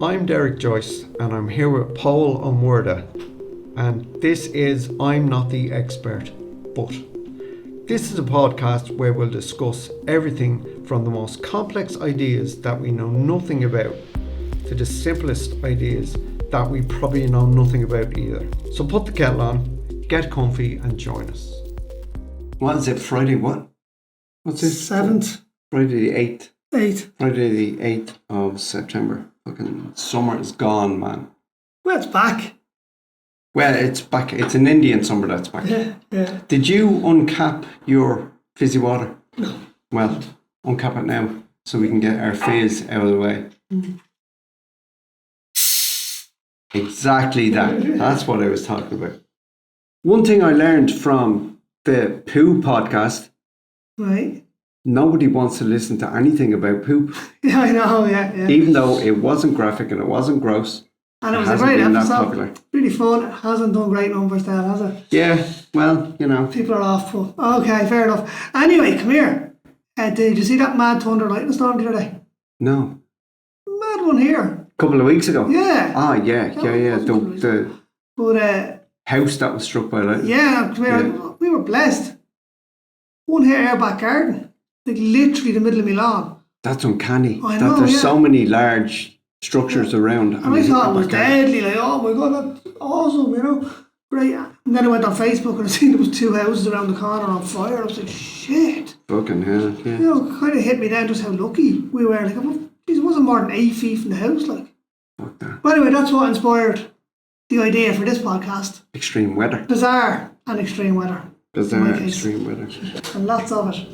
I'm Derek Joyce and I'm here with Paul O'Murda, and this is I'm Not the Expert, but this is a podcast where we'll discuss everything from the most complex ideas that we know nothing about to the simplest ideas that we probably know nothing about either. So put the kettle on, get comfy and join us. What is it, Friday what? What's it? 7th. Friday the 8th. 8th. Friday the 8th of September. Fucking summer is gone, man. Well, it's back. Well, it's back. It's an Indian summer that's back. Yeah. Did you uncap your fizzy water? No. Well, uncap it now so we can get our fizz out of the way. Mm. Exactly that. That's what I was talking about. One thing I learned from the poo podcast, Right. nobody wants to listen to anything about poop. Yeah, I know, yeah. Even though it wasn't graphic and it wasn't gross. And it was a hasn't great been that episode. popular. Really fun. It hasn't done great numbers there, has it? Yeah, well, you know. People are off. But okay, fair enough. Anyway, come here. Did you see that mad thunder lightning storm the other day? No. Mad one here. A couple of weeks ago? Yeah. Ah, yeah. The But house that was struck by lightning. yeah, come here. We were blessed. One here in our back garden. Like literally the middle of my lawn. That's uncanny. I know, there's yeah. so many large structures around. And I thought it was deadly, like, oh my god, that's awesome, you know. Great. And then I went on Facebook and I seen there was 2 houses around the corner on fire. I was like, shit. Fucking hell, yeah. You know, kind of hit me down just how lucky we were. Like, geez, it wasn't more than 8 feet from the house, like. Fuck that. But anyway, that's what inspired the idea for this podcast. Extreme weather. Bizarre and extreme weather. Bizarre extreme weather. And lots of it.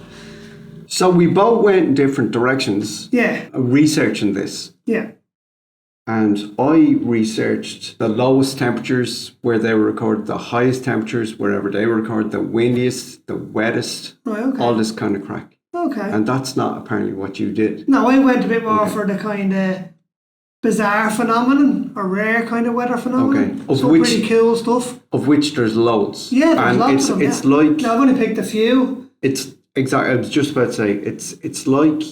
So we both went in different directions. Yeah. Researching this. Yeah. And I researched the lowest temperatures where they were recorded, the highest temperatures wherever they were recorded, the windiest, the wettest, Right, okay. all this kind of crack. Okay. And that's not apparently what you did. No, I went a bit more for the kind of bizarre phenomenon or rare kind of weather phenomenon. Okay. Some pretty cool stuff. Of which there's loads. Yeah, there's and lots of them. it's like... No, I've only picked a few. It's exactly, I was just about to say, it's like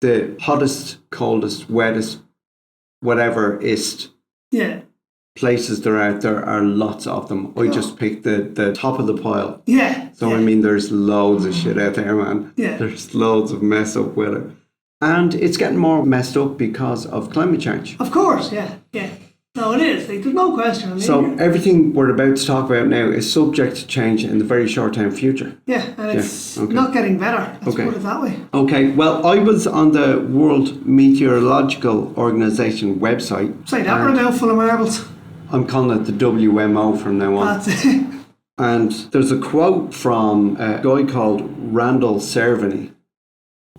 the hottest, coldest, wettest, whatever ist Yeah. places there are lots of them. I just picked the top of the pile. Yeah. So yeah. I mean, there's loads of shit out there, man. Yeah. There's loads of mess up weather. And it's getting more messed up because of climate change. Of course, yeah. No, it is. Like, there's no question. I mean, So everything we're about to talk about now is subject to change in the very short term future. yeah, and it's okay. not getting better. Let's Okay. put it that way. Okay, well, I was on the World Meteorological Organization website. Say that for a mouthful of marbles. I'm calling it the WMO from now on. That's it. And there's a quote from a guy called Randall Cerveny.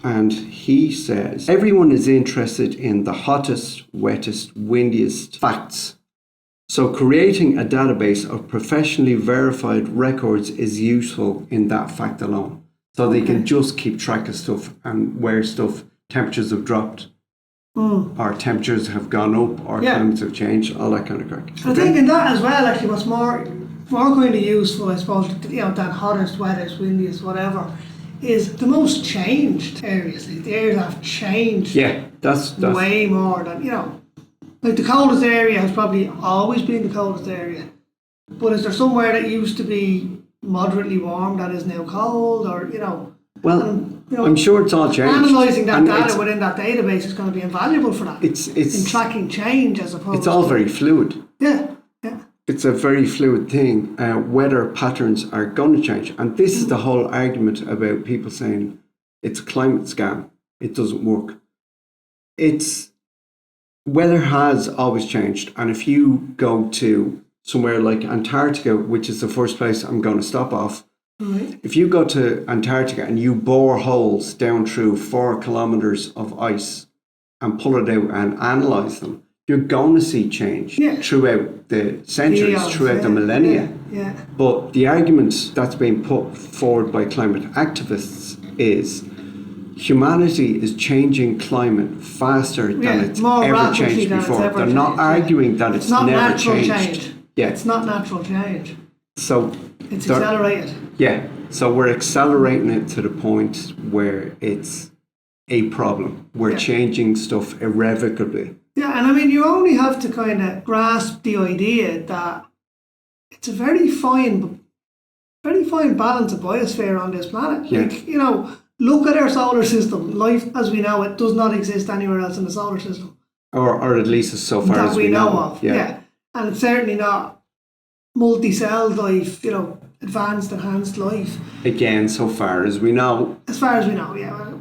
And he says, everyone is interested in the hottest, wettest, windiest facts. So creating a database of professionally verified records is useful in that fact alone. So they can just keep track of stuff and where temperatures have dropped, or temperatures have gone up, or climates have changed, all that kind of crack. I think in that as well, actually, what's more kind of useful, I suppose, you know, than hottest, wettest, windiest, whatever, is the most changed areas. Like the areas that have changed That's way more than, you know, like the coldest area has probably always been the coldest area. But is there somewhere that used to be moderately warm that is now cold, or, you know? Well, you know, I'm sure it's all changed. Analysing that And data within that database is going to be invaluable for that. It's in tracking change as opposed It's all to, very fluid. Yeah. It's a very fluid thing. Weather patterns are going to change. And this is the whole argument about people saying it's a climate scam. It doesn't work. Weather has always changed. And if you go to somewhere like Antarctica, which is the first place I'm going to stop off, Right. if you go to Antarctica and you bore holes down through 4 kilometers of ice and pull it out and analyse them, you're going to see change throughout the centuries, throughout the millennia. Yeah. But the argument that's being put forward by climate activists is humanity is changing climate faster than it's ever changed before. They're not arguing that it's not never natural changed. Change. Yeah. It's not natural change. So it's accelerated. Yeah. So we're accelerating it to the point where it's a problem. We're changing stuff irrevocably. Yeah, and I mean, you only have to kind of grasp the idea that it's a very fine balance of biosphere on this planet. Yeah. Like, look at our solar system. Life as we know it does not exist anywhere else in the solar system. Or at least so far that as we know know of. Yeah. And it's certainly not multi-celled life, advanced, enhanced life. Again, so far as we know. As far as we know, yeah.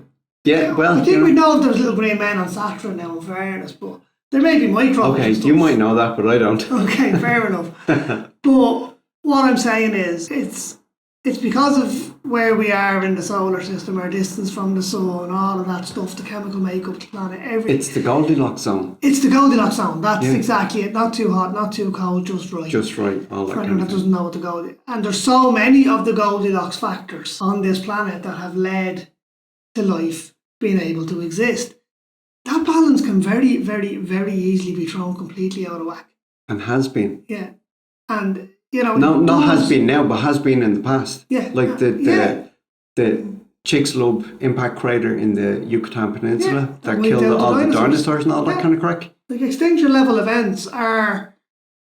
Yeah, well, I think we know if there's little grey men on Saturn now, in fairness, but there may be microbes. Okay, and stuff. you might know that, but I don't. Okay, fair enough. But what I'm saying is, it's because of where we are in the solar system, our distance from the sun, all of that stuff, the chemical makeup of the planet, everything. It's the Goldilocks zone. It's the Goldilocks zone. That's exactly it. Not too hot, not too cold, just right. Just right. All that For anyone that doesn't know what the Goldilocks. And there's so many of the Goldilocks factors on this planet that have led to life being able to exist. That balance can very, very, very easily be thrown completely out of whack. And has been. Yeah. And not has been now, but has been in the past. Yeah. Like the Chicxulub impact crater in the Yucatan Peninsula that killed all the dinosaurs and all that kind of crack. Like extinction level events are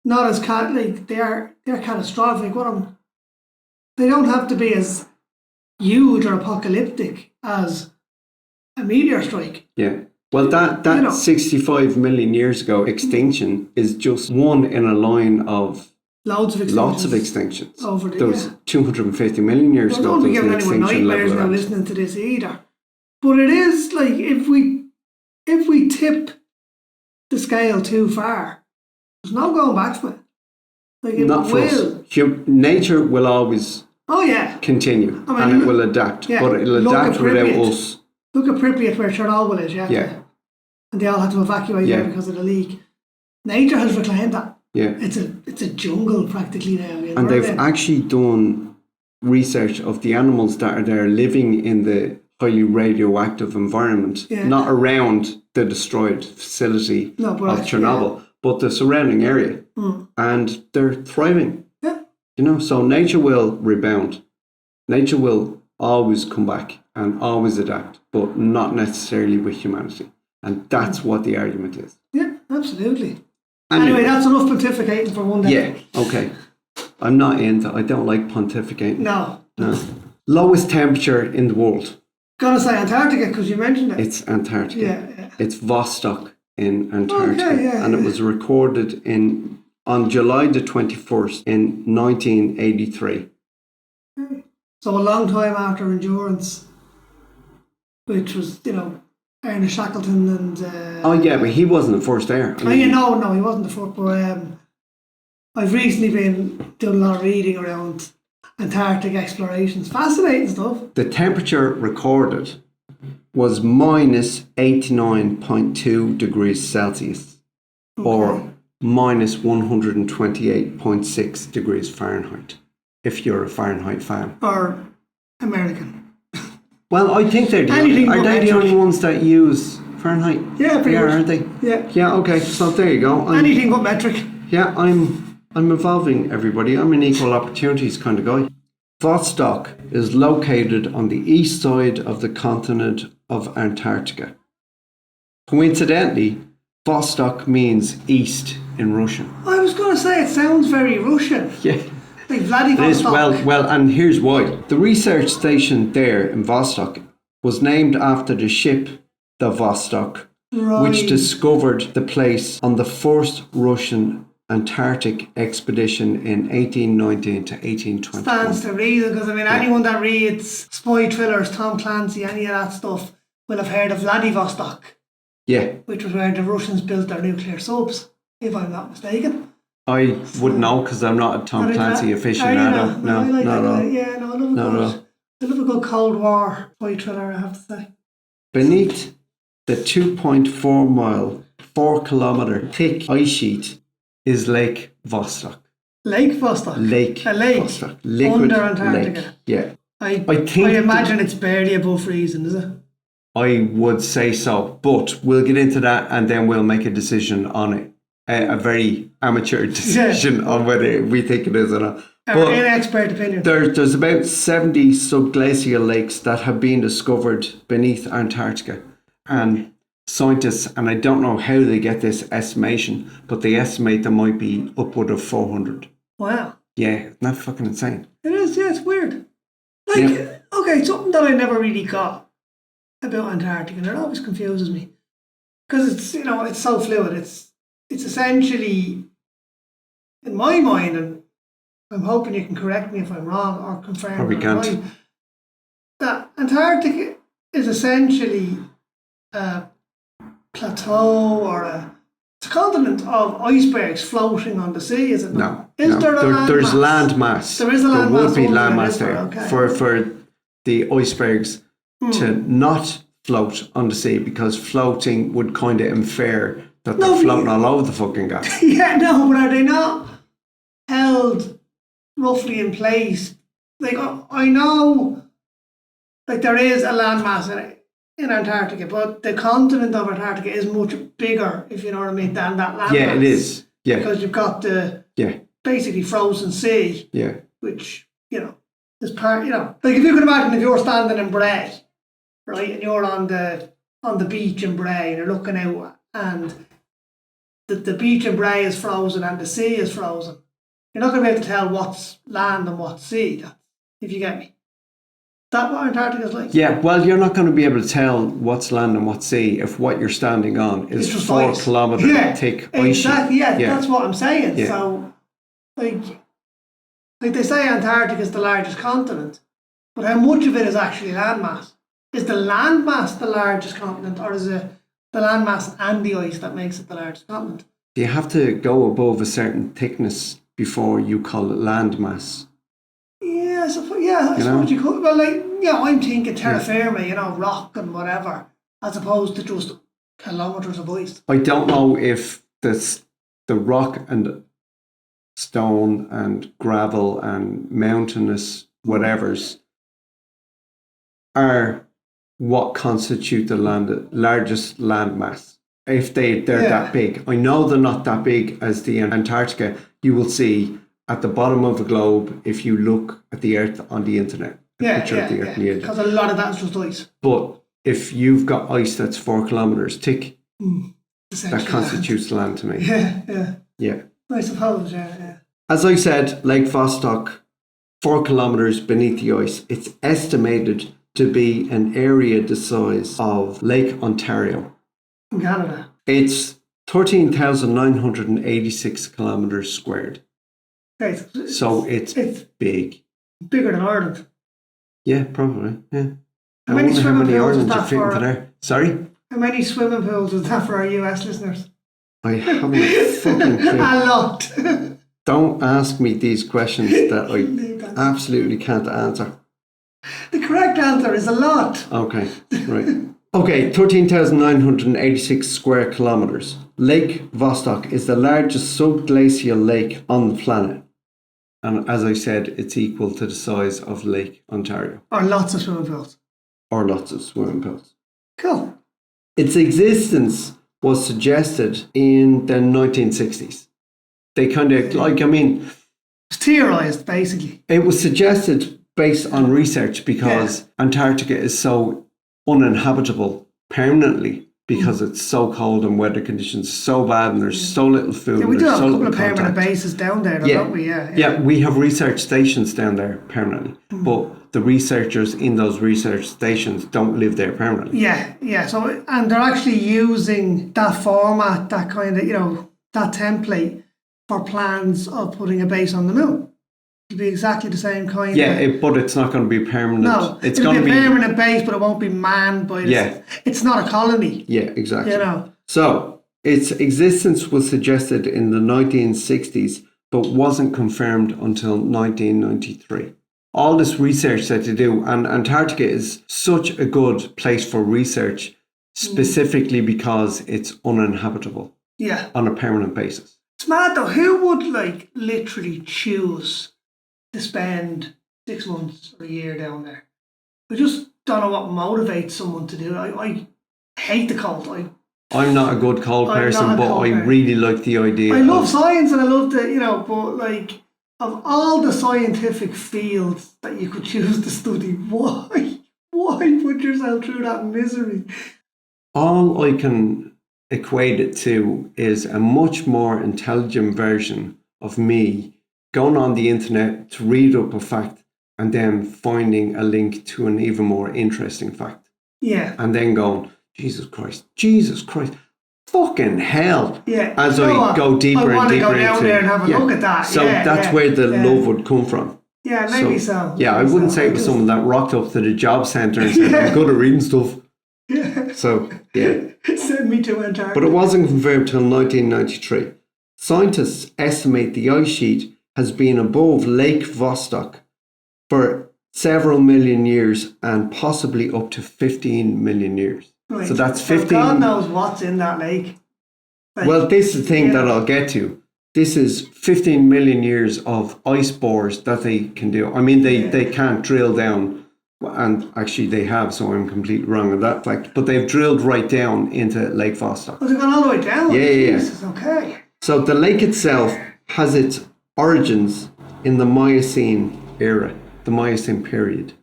not as they're catastrophic. They don't have to be as huge or apocalyptic as a meteor strike. Yeah. Well, that 65 million years ago extinction is just one in a line of lots of extinctions. There was 250 million years ago. Don't be giving anyone nightmares now listening to this either. But it is like if we tip the scale too far, there's no going back from it. Like it Not for us. Nature will always continue and it will adapt, but it'll adapt without us. Look at Pripyat where Chernobyl is, and they all had to evacuate there because of the leak. Nature has reclaimed that. Yeah, it's a jungle practically now. And they've actually done research of the animals that are there living in the highly radioactive environment, not around the destroyed facility of Chernobyl, but the surrounding area, and they're thriving. Yeah, so nature will rebound. Nature will always come back and always adapt, but not necessarily with humanity, and that's what the argument is. Yeah, absolutely. Anyway, that's enough pontificating for one day. Yeah, okay. I don't like pontificating. No. Lowest temperature in the world. Gotta say Antarctica because you mentioned it. It's Antarctica. Yeah. It's Vostok in Antarctica. And it was recorded on July the 21st in 1983. So a long time after Endurance, which was, Ernest Shackleton and... but he wasn't the first there. No, he wasn't the first, but I've recently been doing a lot of reading around Antarctic explorations. Fascinating stuff. The temperature recorded was minus 89.2 degrees Celsius or minus 128.6 degrees Fahrenheit, if you're a Fahrenheit fan. Or American. Well, I think they're the only ones that use Fahrenheit. Yeah, pretty much. Aren't they? Yeah. Yeah, okay. So there you go. Anything but metric. Yeah, I'm involving everybody. I'm an equal opportunities kind of guy. Vostok is located on the east side of the continent of Antarctica. Coincidentally, Vostok means east in Russian. I was going to say, it sounds very Russian. Yeah. Like Vladivostok. Well, and here's why. The research station there in Vostok was named after the ship, the Vostok, which discovered the place on the first Russian Antarctic expedition in 1819 to 1821. Stands to reason, because anyone that reads spy thrillers, Tom Clancy, any of that stuff, will have heard of Vladivostok. Yeah. Which was where the Russians built their nuclear subs, if I'm not mistaken. I wouldn't know because I'm not a Tom Clancy aficionado. No. I love a good Cold War spy thriller, I have to say. Beneath the 2.4 mile, 4 kilometre thick ice sheet is Lake Vostok. Lake Vostok? A lake. Vostok. Liquid under Antarctica. Lake. Yeah. I imagine it's barely above freezing, is it? I would say so, but we'll get into that and then we'll make a decision on it. A very amateur decision on whether we think it is or not. Our inexpert opinion. There's about 70 subglacial lakes that have been discovered beneath Antarctica. And scientists, and I don't know how they get this estimation, but they estimate there might be upward of 400. Wow. Yeah, isn't that fucking insane? It is, yeah, it's weird. Like, okay, something that I never really got about Antarctica, and it always confuses me. Because it's, it's so fluid. It's essentially, in my mind, and I'm hoping you can correct me if I'm wrong or confirm Probably that I'm can't. right, that Antarctica is essentially a plateau or it's a continent of icebergs floating on the sea, is it not? No. There's land mass. There is a land mass. There would be land mass there. there Okay. for the icebergs to not float on the sea, because floating would kind of infer that they're floating all over the fucking gap. Yeah, no, but are they not held roughly in place? Like, I know, like, there is a landmass in Antarctica, but the continent of Antarctica is much bigger, if you know what I mean, than that landmass. Yeah, it is. Yeah. Because you've got the basically frozen sea. Yeah. Which, is part, like if you can imagine if you're standing in Bray, right, and you're on the beach in Bray and you're looking out and the beach in Bray is frozen and the sea is frozen, you're not going to be able to tell what's land and what's sea, if you get me. Is that what Antarctica is like? Yeah, well, you're not going to be able to tell what's land and what's sea if what you're standing on is 4 kilometre thick ice sheet. Exactly, yeah, that's what I'm saying. Yeah. So, like they say Antarctica is the largest continent, but how much of it is actually landmass? Is the landmass the largest continent, or is it the landmass and the ice that makes it the largest continent? You have to go above a certain thickness before you call it landmass. Yeah, I suppose you could. Well, like, I'm thinking terra firma, rock and whatever, as opposed to just kilometres of ice. I don't know if the rock and stone and gravel and mountainous whatevers are what constitute the largest landmass. If they're that big. I know they're not that big as the Antarctica. You will see at the bottom of the globe, if you look at the Earth on the internet, picture of the Earth on the internet. Because a lot of that's just ice. But if you've got ice that's 4 kilometres thick, that constitutes land to me. Yeah. I suppose, yeah. As I said, Lake Vostok, 4 kilometres beneath the ice, it's estimated to be an area the size of Lake Ontario. In Canada. It's 13,986 kilometres squared. Okay. So it's big. Bigger than Ireland. Yeah, probably. Yeah. How many swimming pools is that for? There. Sorry? How many swimming pools is that for our US listeners? I haven't a fucking clue. A lot. Don't ask me these questions that I absolutely can't answer. The correct answer is a lot. Okay, right. Okay, 13,986 square kilometres. Lake Vostok is the largest subglacial lake on the planet. And as I said, it's equal to the size of Lake Ontario. Or lots of swimming pools. Or lots of swimming pools. Cool. Its existence was suggested in the 1960s. They kind of, it's theorised, basically. It was suggested based on research because Antarctica is so uninhabitable permanently because it's so cold and weather conditions so bad and there's so little food. Yeah, we do have so a couple of permanent bases down there, don't we? Yeah, we have research stations down there permanently, but the researchers in those research stations don't live there permanently. Yeah. So, and they're actually using that format, that kind of, that template for plans of putting a base on the moon. It'll be exactly the same kind. But it's not going to be permanent. No, it's going to be a permanent base, but it won't be manned by. It's not a colony. Yeah, exactly. So its existence was suggested in the 1960s, but wasn't confirmed until 1993. All this research that they do, and Antarctica is such a good place for research, specifically because it's uninhabitable. Yeah. On a permanent basis. It's mad though. Who would literally choose to spend 6 months or a year down there? I just don't know what motivates someone to do it. I hate the cold. I'm not a good cold person, but I really like the idea. I love science and I love the, but of all the scientific fields that you could choose to study, why put yourself through that misery? all I can equate it to is a much more intelligent version of me going on the internet to read up a fact and then finding a link to an even more interesting fact. Yeah. And then going, Jesus Christ, fucking hell. Yeah. As I go deeper and deeper go down into there and have a look at that. So that's where the love would come from. Yeah, maybe so. Yeah, I wouldn't say it was someone that rocked up to the job centre and said, I'm good at reading stuff. Yeah. So, yeah. Send me to Antarctica. But it wasn't confirmed till 1993. Scientists estimate the ice sheet has been above Lake Vostok for several million years and possibly up to 15 million years. Right. So that's 15. God knows what's in that lake. Like, well, this is the thing that I'll get to. This is 15 million years of ice bores that they can do. I mean, they can't drill down, and actually they have, so I'm completely wrong on that fact, but they've drilled right down into Lake Vostok. Oh, they've gone all the way down? Yeah. Jesus, okay. So the lake itself has its origins in the Miocene era, the Miocene period.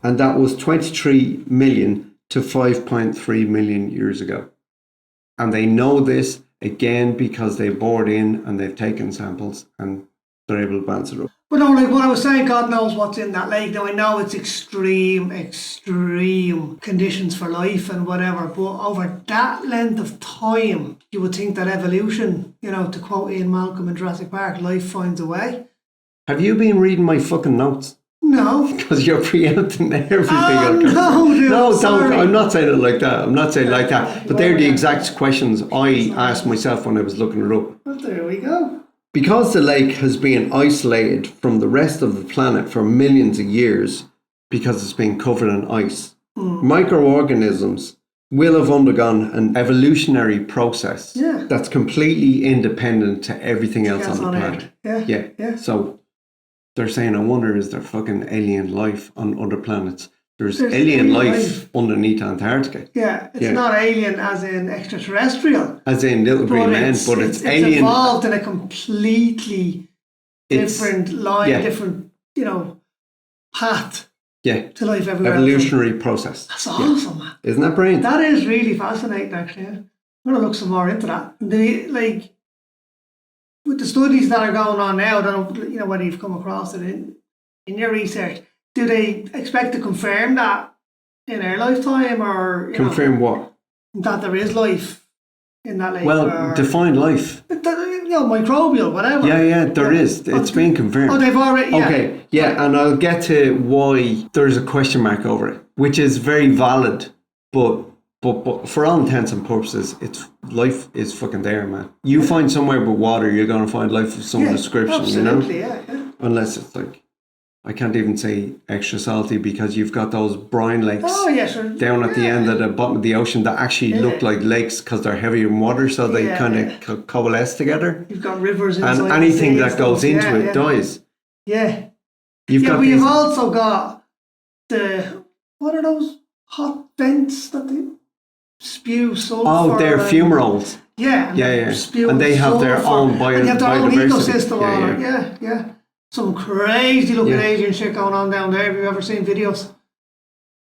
And that was 23 million to 5.3 million years ago. And they know this, again, because they bored in and they've taken samples and they're able to balance it up. But no, like what I was saying, God knows what's in that lake. Now, I know it's extreme conditions for life and whatever, but over that length of time, you would think that evolution, to quote Ian Malcolm in Jurassic Park, life finds a way. Have you been reading my fucking notes? No. Because you're preempting everything. No, dude, no, sorry. don't. I'm not saying it like that. I'm not saying like that. But they're the exact questions I asked myself when I was looking it up. Well, there we go. Because the lake has been isolated from the rest of the planet for millions of years because it's been covered in ice, microorganisms will have undergone an evolutionary process that's completely independent to everything else on the planet. Yeah. So they're saying, I wonder, is there fucking alien life on other planets? There's alien life underneath Antarctica. Yeah, it's not alien as in extraterrestrial. As in little green men, but it's alien. It's evolved in a completely different line, different, path to life everywhere. Evolutionary process. That's awesome, man. Isn't that brilliant? That is really fascinating, actually. I'm going to look some more into that. With the studies that are going on now, I don't know whether you've come across it in your research. Do they expect to confirm that in our lifetime, or confirm what? That there is life in that lake? Well, define life. Microbial, whatever. Yeah, there is. It's been confirmed. Oh, they've already. Yeah. Okay, yeah, and I'll get to why there's a question mark over it, which is very valid, but for all intents and purposes, life is fucking there, man. You find somewhere with water, you're going to find life of some description, absolutely, yeah. Unless it's like, I can't even say extra salty because you've got those brine lakes down at the end at the bottom of the ocean that actually look like lakes because they're heavier in water, so they kind of coalesce together. You've got rivers inside and anything that goes into it dies. Yeah. We've also got what are those hot vents that they spew sulfur? Oh, they're fumaroles. Yeah. And they have their own biodiversity. They have their own ecosystem. Yeah. Some crazy looking alien shit going on down there. Have you ever seen videos?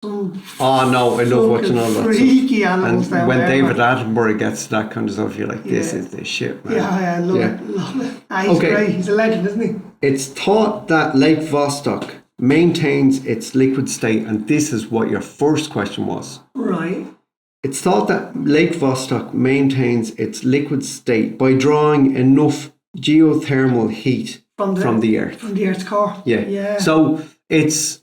No, I love watching all that freaky stuff. Animals down when there. David Attenborough gets to that kind of stuff, you're like, this is the shit, man. Yeah, I love it. He's great. He's a legend, isn't he? It's thought that Lake Vostok maintains its liquid state, and this is what your first question was. Right. It's thought that Lake Vostok maintains its liquid state by drawing enough geothermal heat from the Earth. From the Earth's core. Yeah. So it's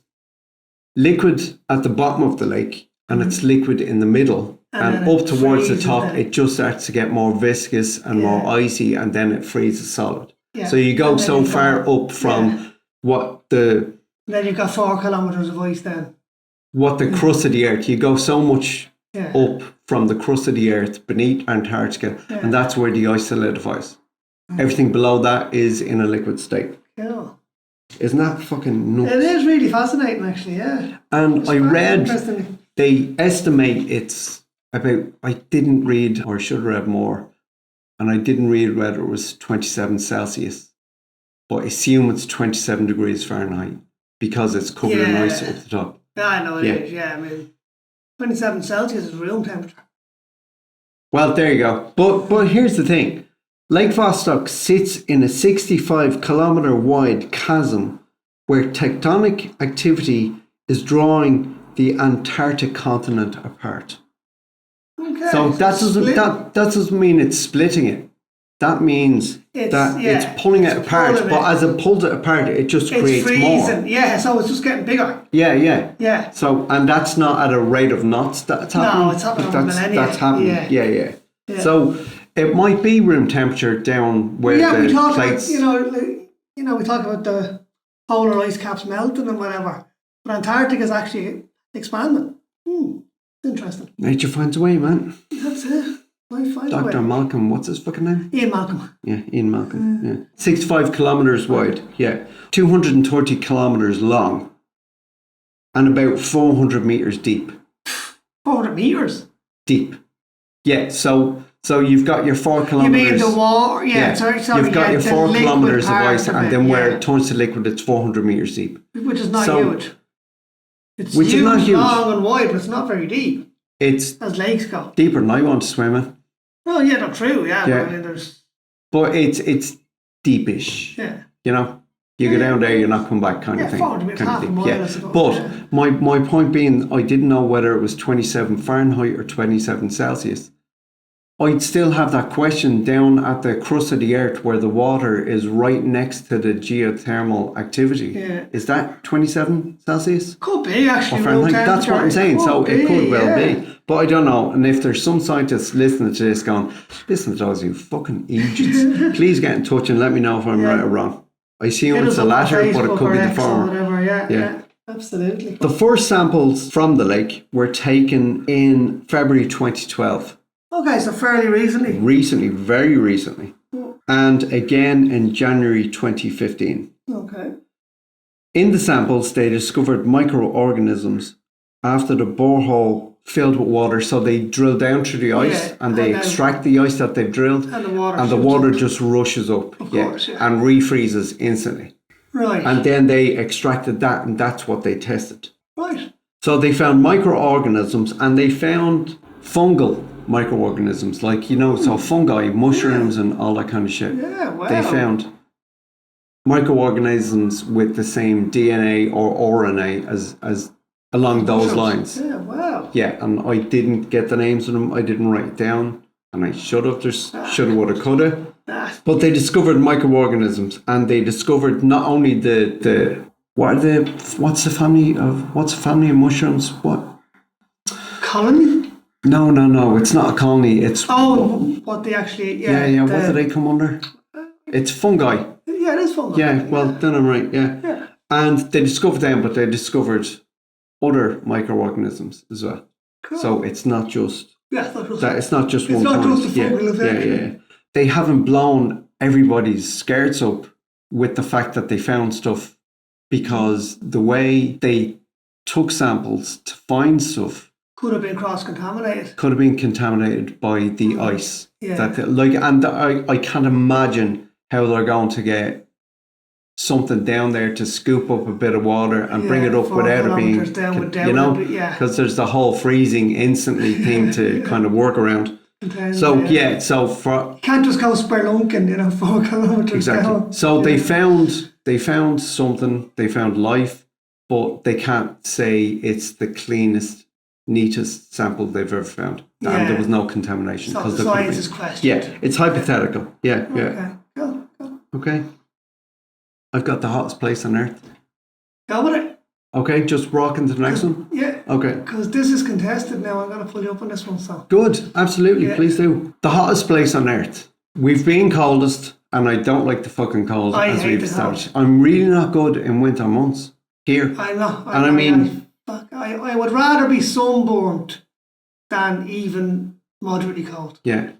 liquid at the bottom of the lake and it's liquid in the middle. And up towards the top, it just starts to get more viscous and more icy, and then it freezes solid. Yeah. So you go so far up from then you've got 4 kilometres of ice then. What the crust of the Earth, you go so much up from the crust of the Earth beneath Antarctica, and that's where the ice solidifies. Everything below that is in a liquid state. Cool. Isn't that fucking nuts? It is really fascinating, actually, yeah. And I read they estimate it's about, I didn't read, or should have read more, and I didn't read whether it was 27 Celsius, but I assume it's 27 degrees Fahrenheit because it's covered in ice up the top. Yeah, I know it is, I mean, 27 Celsius is room temperature. Well, there you go. But here's the thing. Lake Vostok sits in a 65-kilometer wide chasm where tectonic activity is drawing the Antarctic continent apart. Okay. So that doesn't mean it's splitting it. That means it's pulling it apart. But as it pulls it apart, it just creates more. Yeah, so it's just getting bigger. Yeah. So, and that's not at a rate of knots that's happening. No, it's happening over millennia. That's happening. Yeah. So it might be room temperature down where the plates... we talk about the polar ice caps melting and whatever. But Antarctica is actually expanding. It's interesting. Nature finds a way, man. That's it. Dr. Malcolm, what's his fucking name? Ian Malcolm. Yeah, Ian Malcolm. Yeah. 65 kilometres wide. Yeah. 230 kilometres long. And about 400 metres deep. 400 metres? Deep. Yeah, so you've got your 4 kilometres. You mean the water? Yeah, sorry. You've got your 4 kilometres of ice, and then where it turns to liquid, it's 400 metres deep. Which is not huge. It's which is not huge. Long and wide, but it's not very deep. It's as lakes go. Deeper than I want to swim in. Oh yeah, not true. Yeah, but, I mean, but it's deepish. Yeah. You know, you go down there, you're not coming back, kind of thing. Half a mile, I suppose. But my point being, I didn't know whether it was 27 Fahrenheit or 27 Celsius. I'd still have that question down at the crust of the earth where the water is right next to the geothermal activity. Yeah. Is that 27 Celsius? Could be, actually. That's what I'm saying. So it could well be. But I don't know. And if there's some scientists listening to this going, listen to those, you fucking idiots, please get in touch and let me know if I'm right or wrong. I assume it's the latter, but it could be the former. Yeah. Absolutely. The first samples from the lake were taken in February 2012. Okay, so fairly recently. Very recently. And again in January 2015. Okay. In the samples, they discovered microorganisms after the borehole filled with water. So they drill down through the ice and they extract the ice that they've drilled. And the water just rushes up. Of course, and refreezes instantly. Right. And then they extracted that, and that's what they tested. Right. So they found microorganisms, and they found fungal microorganisms, like, so fungi, mushrooms, and all that kind of shit. Yeah, wow. They found microorganisms with the same DNA or RNA as along those lines. Yeah, wow. Yeah, and I didn't get the names of them. I didn't write it down, and I should have. Shoulda, woulda, coulda. But they discovered microorganisms, and they discovered not only what's the family of mushrooms? What? Colony? No, it's not a colony. It's what they actually what do they come under? It's fungi. Yeah, it is fungi. Yeah, well then I'm right. Yeah. And they discovered them, but they discovered other microorganisms as well. Cool. So it's not just it's not just one. It's not just a fungal effect. Yeah. They haven't blown everybody's skirts up with the fact that they found stuff, because the way they took samples to find stuff could have been cross-contaminated. Could have been contaminated by the ice. Yeah. I can't imagine how they're going to get something down there to scoop up a bit of water and bring it up without it being, because there's the whole freezing instantly thing to kind of work around. So you can't just go spelunking, 4 kilometers down. So they found something, they found life, but they can't say it's the cleanest, neatest sample they've ever found. And there was no contamination. So the science is questioned. Yeah, it's hypothetical. Yeah. Okay, cool. Okay. I've got the hottest place on earth. Go with it. Okay, just rock into the next one? Yeah. Okay. Because this is contested now. I'm going to pull you up on this one. So good, absolutely, please do. The hottest place on earth. We've been coldest, and I don't like the fucking cold, as we've established. I'm really not good in winter months here. I know. I would rather be sunburnt than even moderately cold. Yeah.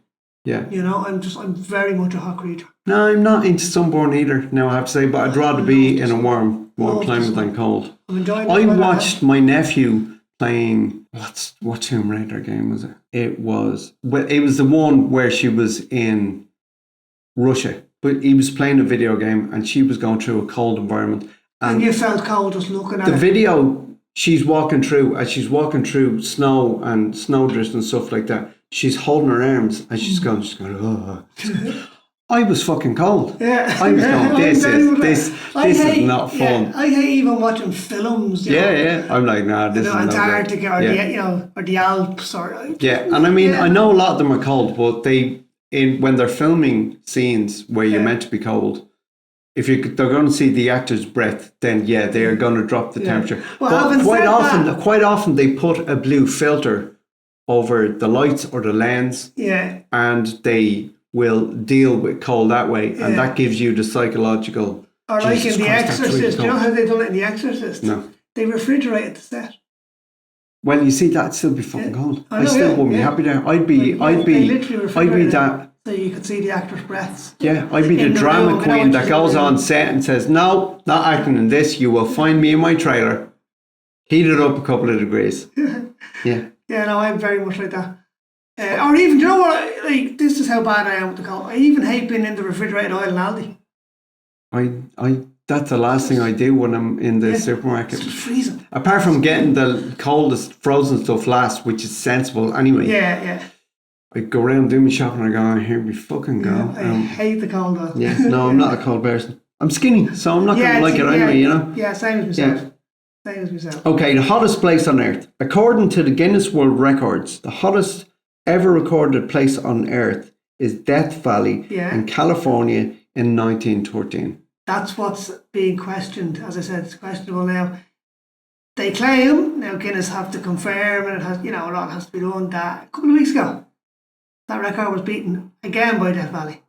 I'm very much a hot creature. No, I'm not into sunburn either, now I have to say, but I'd rather be in a warm climate than cold. I'm enjoying it. I watched my nephew playing, what Tomb Raider game was it? It was the one where she was in Russia, but he was playing a video game and she was going through a cold environment. And you felt cold just looking at the it. video she's walking through, as she's walking through snow and snowdrifts and stuff like that, she's holding her arms and she's going, oh. I was fucking cold. Yeah. I was going, this is not fun. Yeah, I hate even watching films. You know, I'm like, nah, this is Antarctica not good. or the Alps or. And I mean, I know a lot of them are cold, but when they're filming scenes where you're meant to be cold, if they're going to see the actor's breath, then they are going to drop the temperature. Well, but quite often they put a blue filter over the lights or the lens. Yeah. And they will deal with cold that way, and that gives you the psychological. Or like in The Exorcist, do you know how they done it in The Exorcist? No. They refrigerated the set. Well, you see, that'd still be fucking cold. I still wouldn't be happy there. I'd be that. So you could see the actors' breaths. Yeah, I'd be the drama queen that goes on set and says, "No, not acting in this. You will find me in my trailer, heated up a couple of degrees." Yeah. Yeah, no, I'm very much like that. Or even, do you know what? Like, this is how bad I am with the cold. I even hate being in the refrigerated oil in Aldi. That's the last thing I do when I'm in the supermarket. It's freezing. Apart from getting the coldest frozen stuff last, which is sensible anyway. Yeah. I go around doing my shopping and I go, here we fucking go. I hate the cold though. Yeah, no, I'm not a cold person. I'm skinny, so I'm not going to like it anyway, you know? Yeah, same as myself. Same as myself. Okay, the hottest place on Earth. According to the Guinness World Records, the hottest ever recorded place on Earth is Death Valley in California in 1913. That's what's being questioned. As I said, it's questionable now. They claim, now Guinness have to confirm, and it has, a lot has to be done, that a couple of weeks ago, that record was beaten again by Death Valley.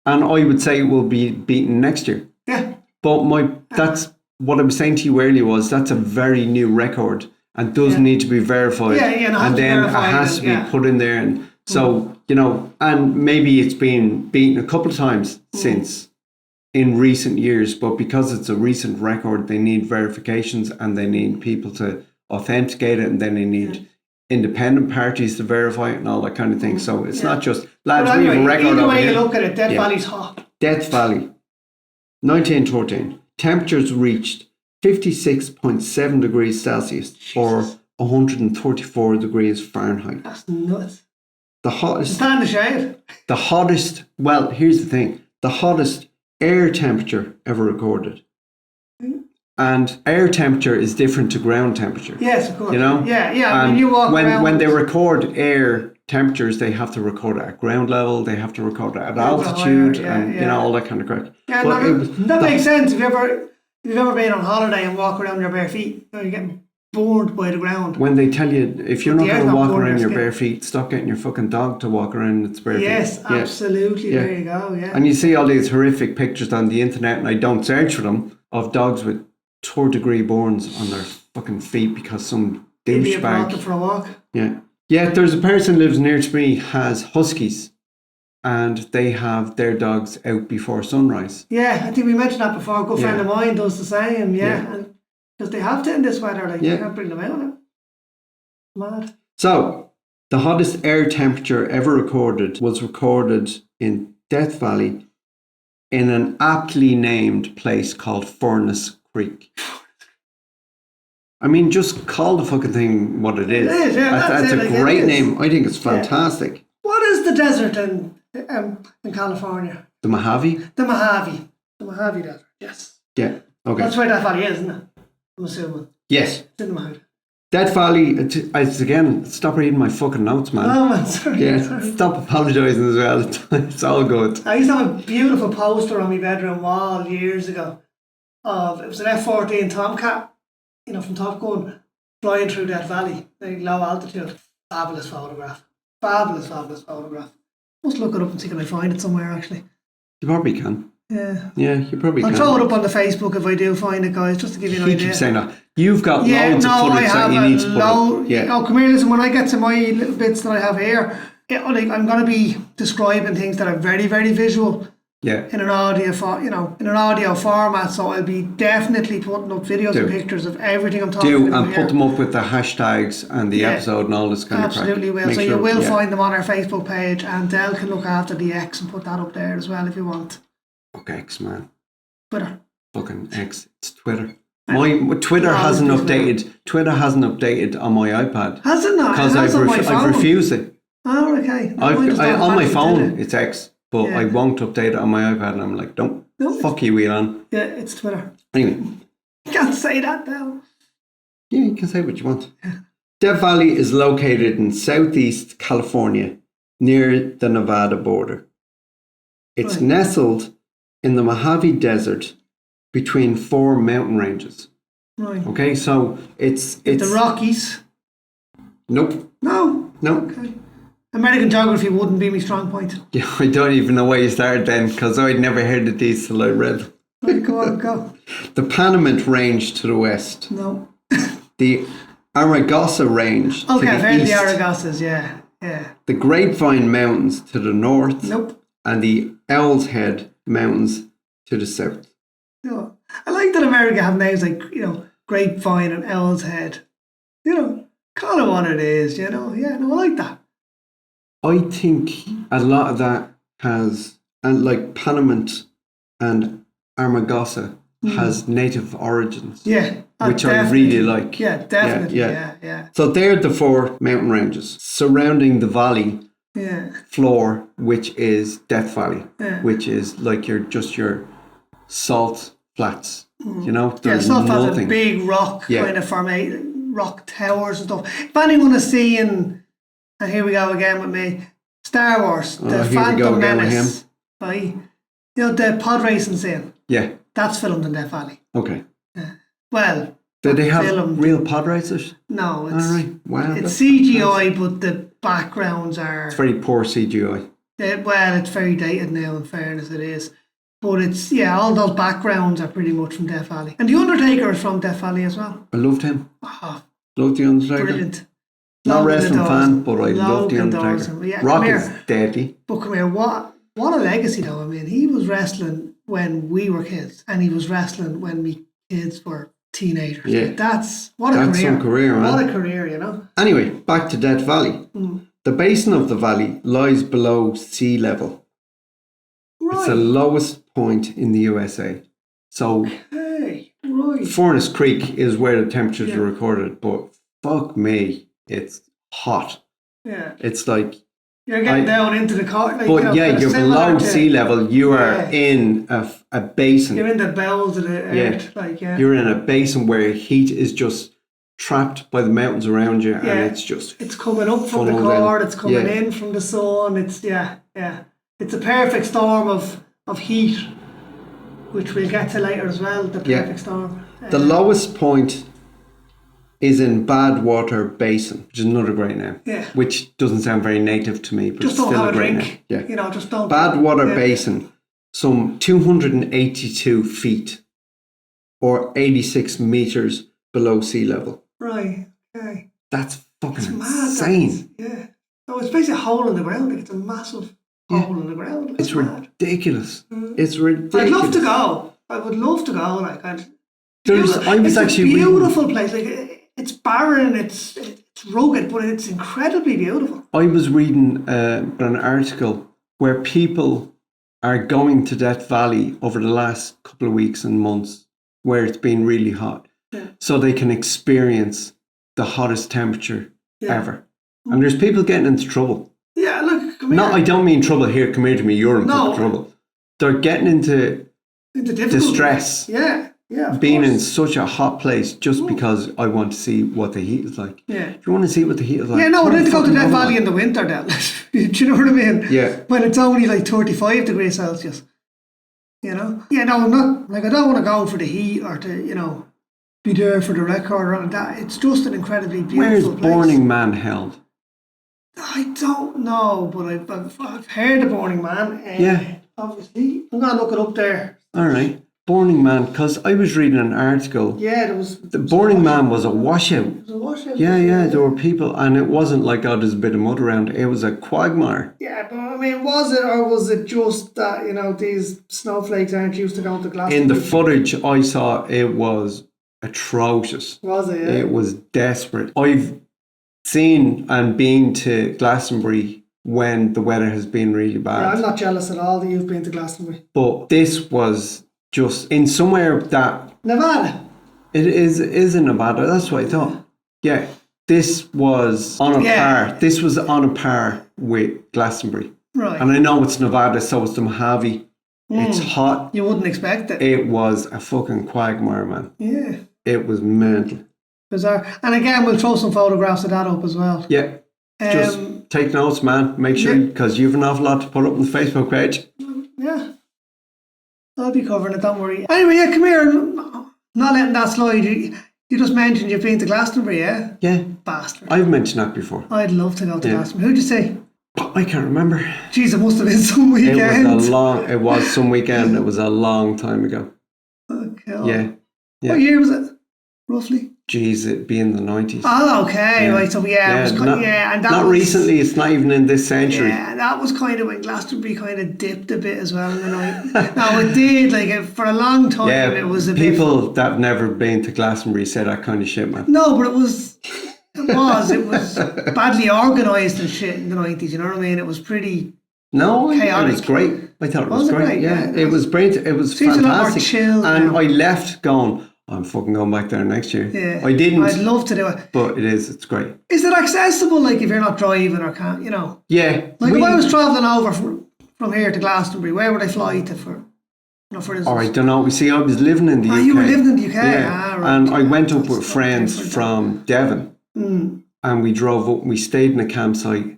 And I would say it will be beaten next year. Yeah. But that's what I was saying to you earlier was that's a very new record and does need to be verified. And then it has to be put in there. And so, and maybe it's been beaten a couple of times since in recent years, but because it's a recent record, they need verifications and they need people to authenticate it, and then they need independent parties to verify it and all that kind of thing. So it's not just, lads, we have a record either over way here. You look at it, Death Valley's hot. Death Valley, 1913. Temperatures reached 56.7 degrees Celsius or 134 degrees Fahrenheit. That's nuts. The hottest. Stand the shade. The hottest. Well, here's the thing: the hottest air temperature ever recorded. And air temperature is different to ground temperature. Yes, of course. Yeah. When you walk around, when they record air temperatures, they have to record it at ground level. They have to record it at altitude, and all that kind of crap. Yeah, that makes sense. If you've ever been on holiday and walk around your bare feet, you're getting burned by the ground. When they tell you if you're not going to walk around your bare feet, stop getting your fucking dog to walk around its bare feet. Yes, absolutely. There you go. Yeah. And you see all these horrific pictures on the internet, and I don't search for them, of dogs with third-degree burns on their fucking feet because some douchebag. For a walk. Yeah. There's a person who lives near to me has huskies, and they have their dogs out before sunrise. Yeah, I think we mentioned that before. A good friend of mine does the same. And because they have to in this weather, you can't bring them out now. Mad. So the hottest air temperature ever recorded was recorded in Death Valley in an aptly named place called Furnace Creek. I mean, just call the fucking thing what it is. It is, that's a great name. I think it's fantastic. Yeah. What is the desert in California? The Mojave? The Mojave Desert, yes. Yeah, okay. That's where Death Valley is, isn't it? I'm assuming. Yes. It's in the Mojave. Death Valley, it's again, stop reading my fucking notes, man. Oh, man, sorry. Yeah, sorry. Stop apologising as well. It's all good. I used to have a beautiful poster on my bedroom wall years ago it was an F-14 Tomcat, from Top Gun, flying through Death Valley, very low altitude. Fabulous photograph. Fabulous photograph. Must look it up and see can I find it somewhere, actually. You probably can. Yeah. Yeah, you probably can. I'll throw it up on the Facebook if I do find it, guys, just to give you an idea. You keep saying that. You've got loads of footage that you need to put up. Oh, come here, listen, when I get to my little bits that I have here, I'm going to be describing things that are very, very visual. Yeah. In an audio format, so I'll be definitely putting up videos and pictures of everything I'm talking about. And put them up with the hashtags and the episode and all this kind of crap. Absolutely will. So you will find them on our Facebook page, and Del can look after the X and put that up there as well if you want. Fuck X, man. Twitter. Fucking X. It's Twitter. My Twitter hasn't updated. Twitter hasn't updated on my iPad. Has it not? Because I've refused it. Oh, okay. No, mine just On my automatically phone, did it. it's X, but Yeah. I won't update it on my iPad, and I'm like, don't. No, Fuck you, Elon. Yeah, it's Twitter. Anyway, You can't say that now. yeah, you can say what you want. Death Valley is located in southeast California, near the Nevada border. It's Right. nestled in the Mojave Desert between 4 mountain ranges. Right. Okay, so it's The Rockies. nope. No. Okay. American geography wouldn't be my strong point. Yeah, I don't even know where you started then, because I'd never heard of these till I read. Right, go on, go. The Panamint Range to the west. No. The Aragosa Range to Okay, the I've heard east. the Aragosas, yeah. Yeah. The Grapevine Mountains to the north. Nope. And the Owl's Head Mountains to the south. No. I like that America have names like, Grapevine and Owl's Head. Call it what it is, Yeah, no, I like that. I think a lot of that has, and like Panamint and Armagosa has native origins. Yeah. Which I really like. Yeah, definitely. Yeah. So they're the 4 mountain ranges surrounding the valley Yeah. floor, which is Death Valley, Yeah. which is like your salt flats. Yeah, There's stuff has a nothing. big rock Yeah. kind of formation, rock towers and stuff. If anyone is seeing, and here we go again with me, Star Wars, the here we go Phantom again with Menace, right? The pod racing scene, Yeah. that's filmed in Death Valley. Okay. Well, Do they have filmed. real pod racers? No, it's All right. Wow. it's that's CGI, but the backgrounds are It's very poor CGI. well, it's very dated now. In fairness, it is. But it's all those backgrounds are pretty much from Death Valley, and the Undertaker is from Death Valley as well. I loved him. Oh, Loved the Undertaker. brilliant. Not a Logan wrestling adores fan, him. but I love the Logan adores Undertaker. him. Yeah, Rock come is here. deadly. But come here, what a legacy though. I mean, he was wrestling when we were kids, and he was wrestling when we kids were teenagers. Yeah. That's what a That's career. some career, man. What a career, Anyway, back to Death Valley. The basin of the valley lies below sea level. It's the Right. lowest point in the USA. So Hey, right. Furnace Creek is where the temperatures Yeah. are recorded, but fuck me, it's hot. Yeah. It's like, You're getting down into the car. Like, but yeah, kinda you're similar below to- sea level. You are Yeah. in a basin. You're in the bowels of the earth. You're in a basin where heat is just trapped by the mountains around you, Yeah. and it's just It's coming up from the funneled in. core. It's coming Yeah. in from the sun. It's It's a perfect storm of heat, which we'll get to later as well. The Yeah. perfect storm. the lowest point is in Badwater Basin, which is another great name. Yeah. Which doesn't sound very native to me, but Just it's don't still have a a great drink. name. Yeah. Just don't. Badwater yeah. Basin, some 282 feet or 86 meters below sea level. Right. Okay. That's fucking It's mad. that insane. is, Yeah. No, it's basically a hole in the ground. Like, it's a massive hole in the ground. It's mad. ridiculous. It's ridiculous. I'd love to go. I would love to go. Like, I was it's actually a reading- beautiful place. Like, it's barren. It's rugged, but it's incredibly beautiful. I was reading an article where people are going to Death Valley over the last couple of weeks and months where it's been really hot, so they can experience the hottest temperature ever. And there's people getting into trouble. Yeah, look, come No, here. I don't mean trouble here. Come here to me. You're in No. fucking trouble. They're getting into Into difficulty. distress. Yeah, of being in course. such a hot place just because I want to see what the heat is like. Yeah. If you want to see what the heat is like, Yeah, no, turn I need to go to fucking Death over. Valley in the winter then. Do you know what I mean? Yeah. When it's only like 35 degrees Celsius. Yeah, no, I'm not, like, I don't want to go for the heat or to, be there for the record or anything like that. It's just an incredibly Where's beautiful place. Burning Man held? I don't know, but I've heard of Burning Man. Yeah. Obviously. I'm going to look it up there. All right. Burning Man, because I was reading an article. Yeah, there was... The Burning Man was a washout. It was a washout. Yeah, there were people, and it wasn't like, oh, there's a bit of mud around. It was a quagmire. Yeah, but I mean, was it, or was it just that, these snowflakes aren't used to going to Glasgow? In the footage I saw, it was atrocious. Was it? Yeah. It was desperate. I've seen and been to Glastonbury when the weather has been really bad. Yeah, I'm not jealous at all that you've been to Glastonbury. But this was just in somewhere that Nevada. it is in Nevada. That's what I thought. Yeah, this was on a Yeah. par. This was on a par with Glastonbury. Right. And I know it's Nevada, so it's the Mojave. It's hot. You wouldn't expect it. It was a fucking quagmire, man. Yeah. It was mental. Bizarre. And again, we'll throw some photographs of that up as well. Yeah. Just take notes, man. Make sure, because you've an awful lot to put up on the Facebook page. Yeah. I'll be covering it, don't worry. Anyway, yeah, come here. Not letting that slide. You just mentioned you've been to Glastonbury, yeah? Yeah. Bastard. I've mentioned that before. I'd love to go to Glastonbury. Who'd you say? I can't remember. Jeez, it must have been some weekend. It was some weekend. It was a long time ago. Okay. Yeah. What year was it, roughly? Jeez, it'd be in the 90s. Oh, okay. Yeah. Right, so it was kind and that not was, recently, it's not even in this century. Yeah, that was kind of when Glastonbury kind of dipped a bit as well in the night. No, it did, for a long time it was a bit... People that have never been to Glastonbury say that kind of shit, man. No, but it was badly organised and shit in the 90s, you know what I mean? It was pretty... No, chaotic. It was great. I thought it was great. Yeah, it was great. It was Seems fantastic. a lot more chill and now. I left going, I'm fucking going back there next year. Yeah. I didn't. I'd love to do it. But it's great. Is it accessible, if you're not driving or can't, Yeah. If I was travelling over from here to Glastonbury, where would I fly to for instance? Or I don't know. You see, I was living in the UK. You were living in the UK? Yeah. Right. And I went up with friends from Devon. And we drove up. We stayed in a campsite,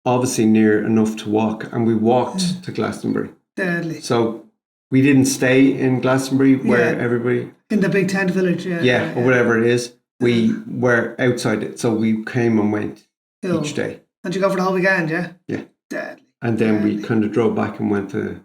obviously near enough to walk. And we walked to Glastonbury. Deadly. So we didn't stay in Glastonbury where everybody... In the big tent village, or whatever it is. We were outside it. So we came and went each day. And you go for the whole weekend, yeah? Yeah. Deadly. And then we kind of drove back and went to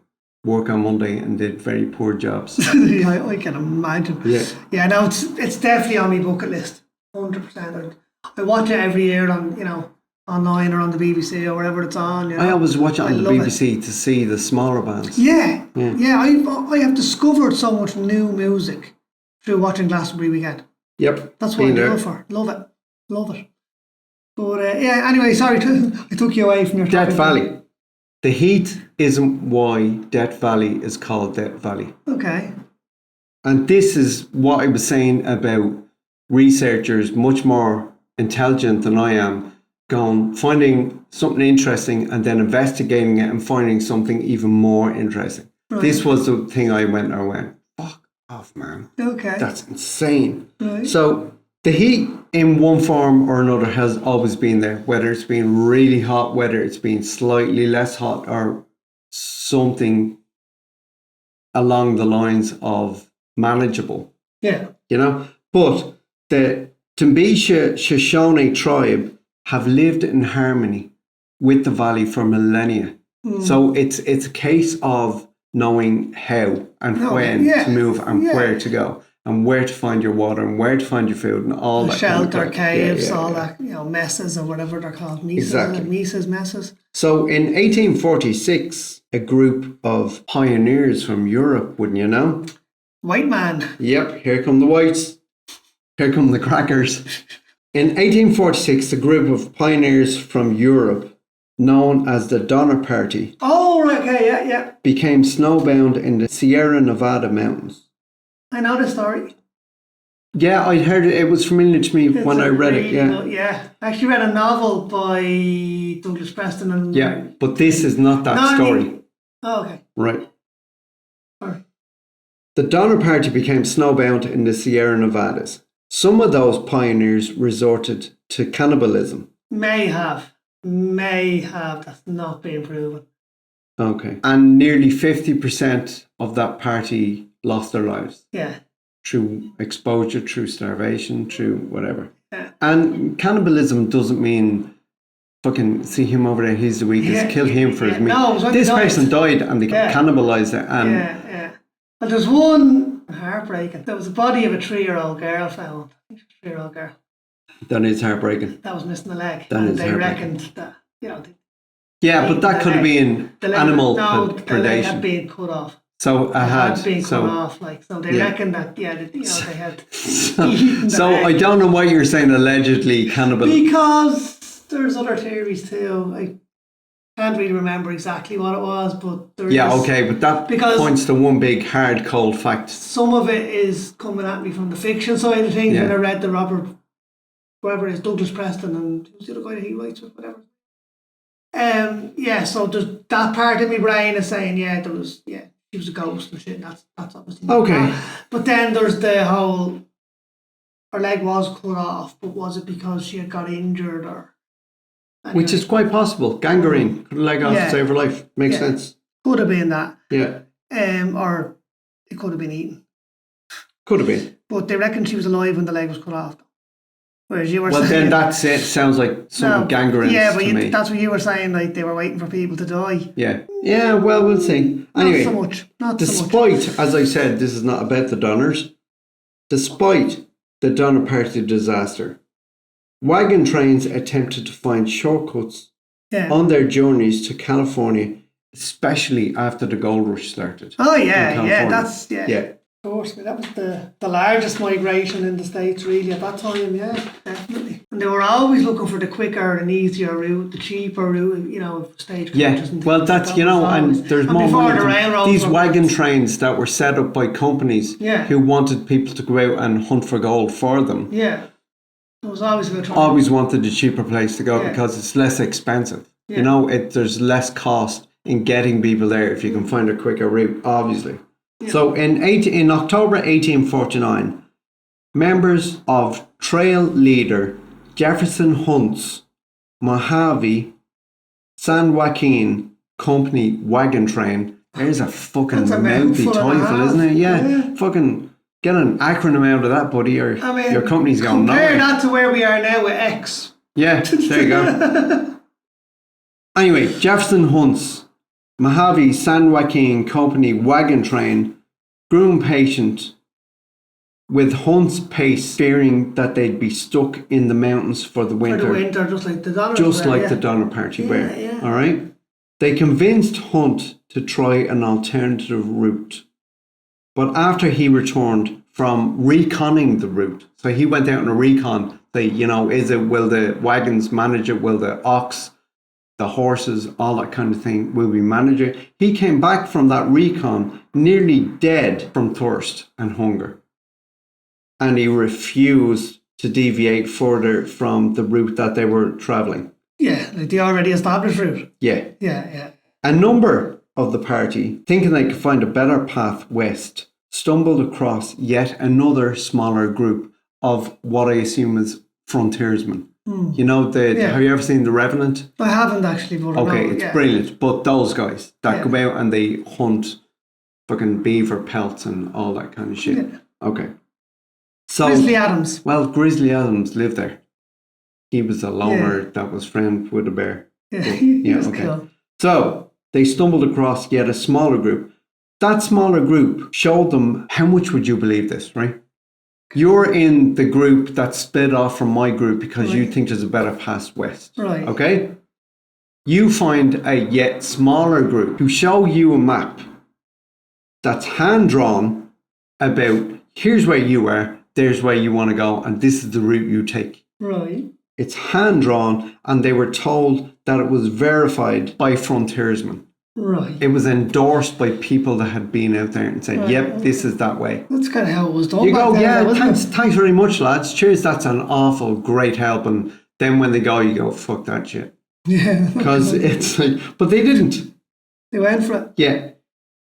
work on Monday and did very poor jobs. Yeah, I can imagine. Yeah. Yeah, no, it's definitely on my bucket list. 100%. I watch it every year on, online or on the BBC or wherever it's on. I always watch it on the BBC to see the smaller bands. Yeah. I have discovered so much new music through watching Glastonbury weekend. Yep. That's what I go for. Love it. But anyway, sorry, I took you away from your Death topic. Valley. The heat isn't why Death Valley is called Death Valley. Okay. And this is what I was saying about researchers much more intelligent than I am, finding something interesting and then investigating it and finding something even more interesting. Right. This was the thing I went, fuck off, man. Okay. That's insane. Right. So the heat in one form or another has always been there, whether it's been really hot, whether it's been slightly less hot or something along the lines of manageable. Yeah. But the Timbisha Shoshone tribe have lived in harmony with the valley for millennia. So it's a case of knowing how and when to move and where to go and where to find your water and where to find your food and all that. Shelter, caves, all that, messes or whatever they're called. Mesas, exactly. Messes. So in 1846, a group of pioneers from Europe, wouldn't you know? White man. Yep, here come the whites. Here come the crackers. In 1846, a group of pioneers from Europe, known as the Donner Party, became snowbound in the Sierra Nevada mountains. I know the story. Yeah, I'd heard it. It was familiar to me when I read it. Yeah. I actually read a novel by Douglas Preston. But this is not that story. Okay. Right. Sorry. The Donner Party became snowbound in the Sierra Nevadas. Some of those pioneers resorted to cannibalism. May have. That's not being proven. Okay. And nearly 50% of that party lost their lives. Yeah. Through exposure, through starvation, through whatever. Yeah. And cannibalism doesn't mean fucking see him over there, he's the weakest, kill him for his meat. No, this person died and they cannibalised it. And Well, there's one heartbreaking. There was a body of a 3-year-old girl found. I think it's a 3-year-old girl. That is heartbreaking. That was missing a leg. They reckoned that, but that could have been animal predation. The leg had been cut off. So I had been cut off, so they reckon that they had eaten So the leg. I don't know why you're saying allegedly cannibal. Because there's other theories too. I can't really remember exactly what it was, but there is. But that points to one big hard cold fact. Some of it is coming at me from the fiction side of things when I read the Robert whoever it is, Douglas Preston, and who's the other guy that he writes with, whatever. So there's that part of my brain is saying, she was a ghost and shit. That's obviously not Okay. that. But then there's the whole, her leg was cut off, but was it because she had got injured or? Anyway. Which is quite possible. Gangrene, cut a leg off to save her life. Makes sense. Could have been that. Yeah. Or it could have been eaten. Could have been. But they reckon she was alive when the leg was cut off. Whereas you were saying... then that's it. Sounds like some gangrene to me. That's what you were saying, like they were waiting for people to die. Yeah. Yeah, well, we'll see. Anyway, not despite, so much. as I said, this is not about the Donners, despite the Donner Party disaster, wagon trains attempted to find shortcuts on their journeys to California, especially after the gold rush started. Oh, that's. Of course, that was the largest migration in the States, really, at that time, definitely. And they were always looking for the quicker and easier route, the cheaper route, stagecoaches. Yeah, well, that's, and there's more money. These wagon trains that were set up by companies who wanted people to go out and hunt for gold for them. Yeah. It was always a good always wanted a cheaper place to go because it's less expensive. Yeah. There's less cost in getting people there if you can find a quicker route, obviously. Yeah. So in October 1849, members of trail leader Jefferson Hunt's Mojave San Joaquin Company wagon train. There's a fucking mouthy title, isn't it? Yeah. Fucking get an acronym out of that, buddy, or your company's going nowhere. Compare that to where we are now with X. Yeah, there you go. Anyway, Jefferson Hunt's Mojave San Joaquin Company wagon train grew impatient with Hunt's pace, fearing that they'd be stuck in the mountains for the winter. Just like the Donner the Donner Party were. Yeah. All right? They convinced Hunt to try an alternative route. But after he returned from reconning the route, so he went out on a recon, will the wagons manage it? Will the ox, the horses, all that kind of thing, will we manage it? He came back from that recon nearly dead from thirst and hunger. And he refused to deviate further from the route that they were travelling. Yeah, like the already established route. Yeah. Yeah. A number of the party, thinking they could find a better path west, stumbled across yet another smaller group of what I assume is frontiersmen. You know, have you ever seen The Revenant? I haven't actually, but it's brilliant. But those guys that go out and they hunt fucking beaver pelts and all that kind of shit. Yeah. Okay. So Grizzly Adams. Well, Grizzly Adams lived there. He was a loner that was friends with a bear. Yeah, he was cool. So they stumbled across yet a smaller group. That smaller group showed them, how much would you believe this, right? You're in the group that split off from my group because you think there's a better path west. Right. Okay? You find a yet smaller group who show you a map that's hand-drawn about, here's where you are, there's where you want to go, and this is the route you take. Right. It's hand-drawn, and they were told that it was verified by frontiersmen. Right. It was endorsed by people that had been out there and said, this is that way. That's kind of how it was done. You go, thanks very much, lads. Cheers, that's an awful great help. And then when they go, you go, fuck that shit. Yeah. Because it's like, but they didn't. They went for it. Yeah.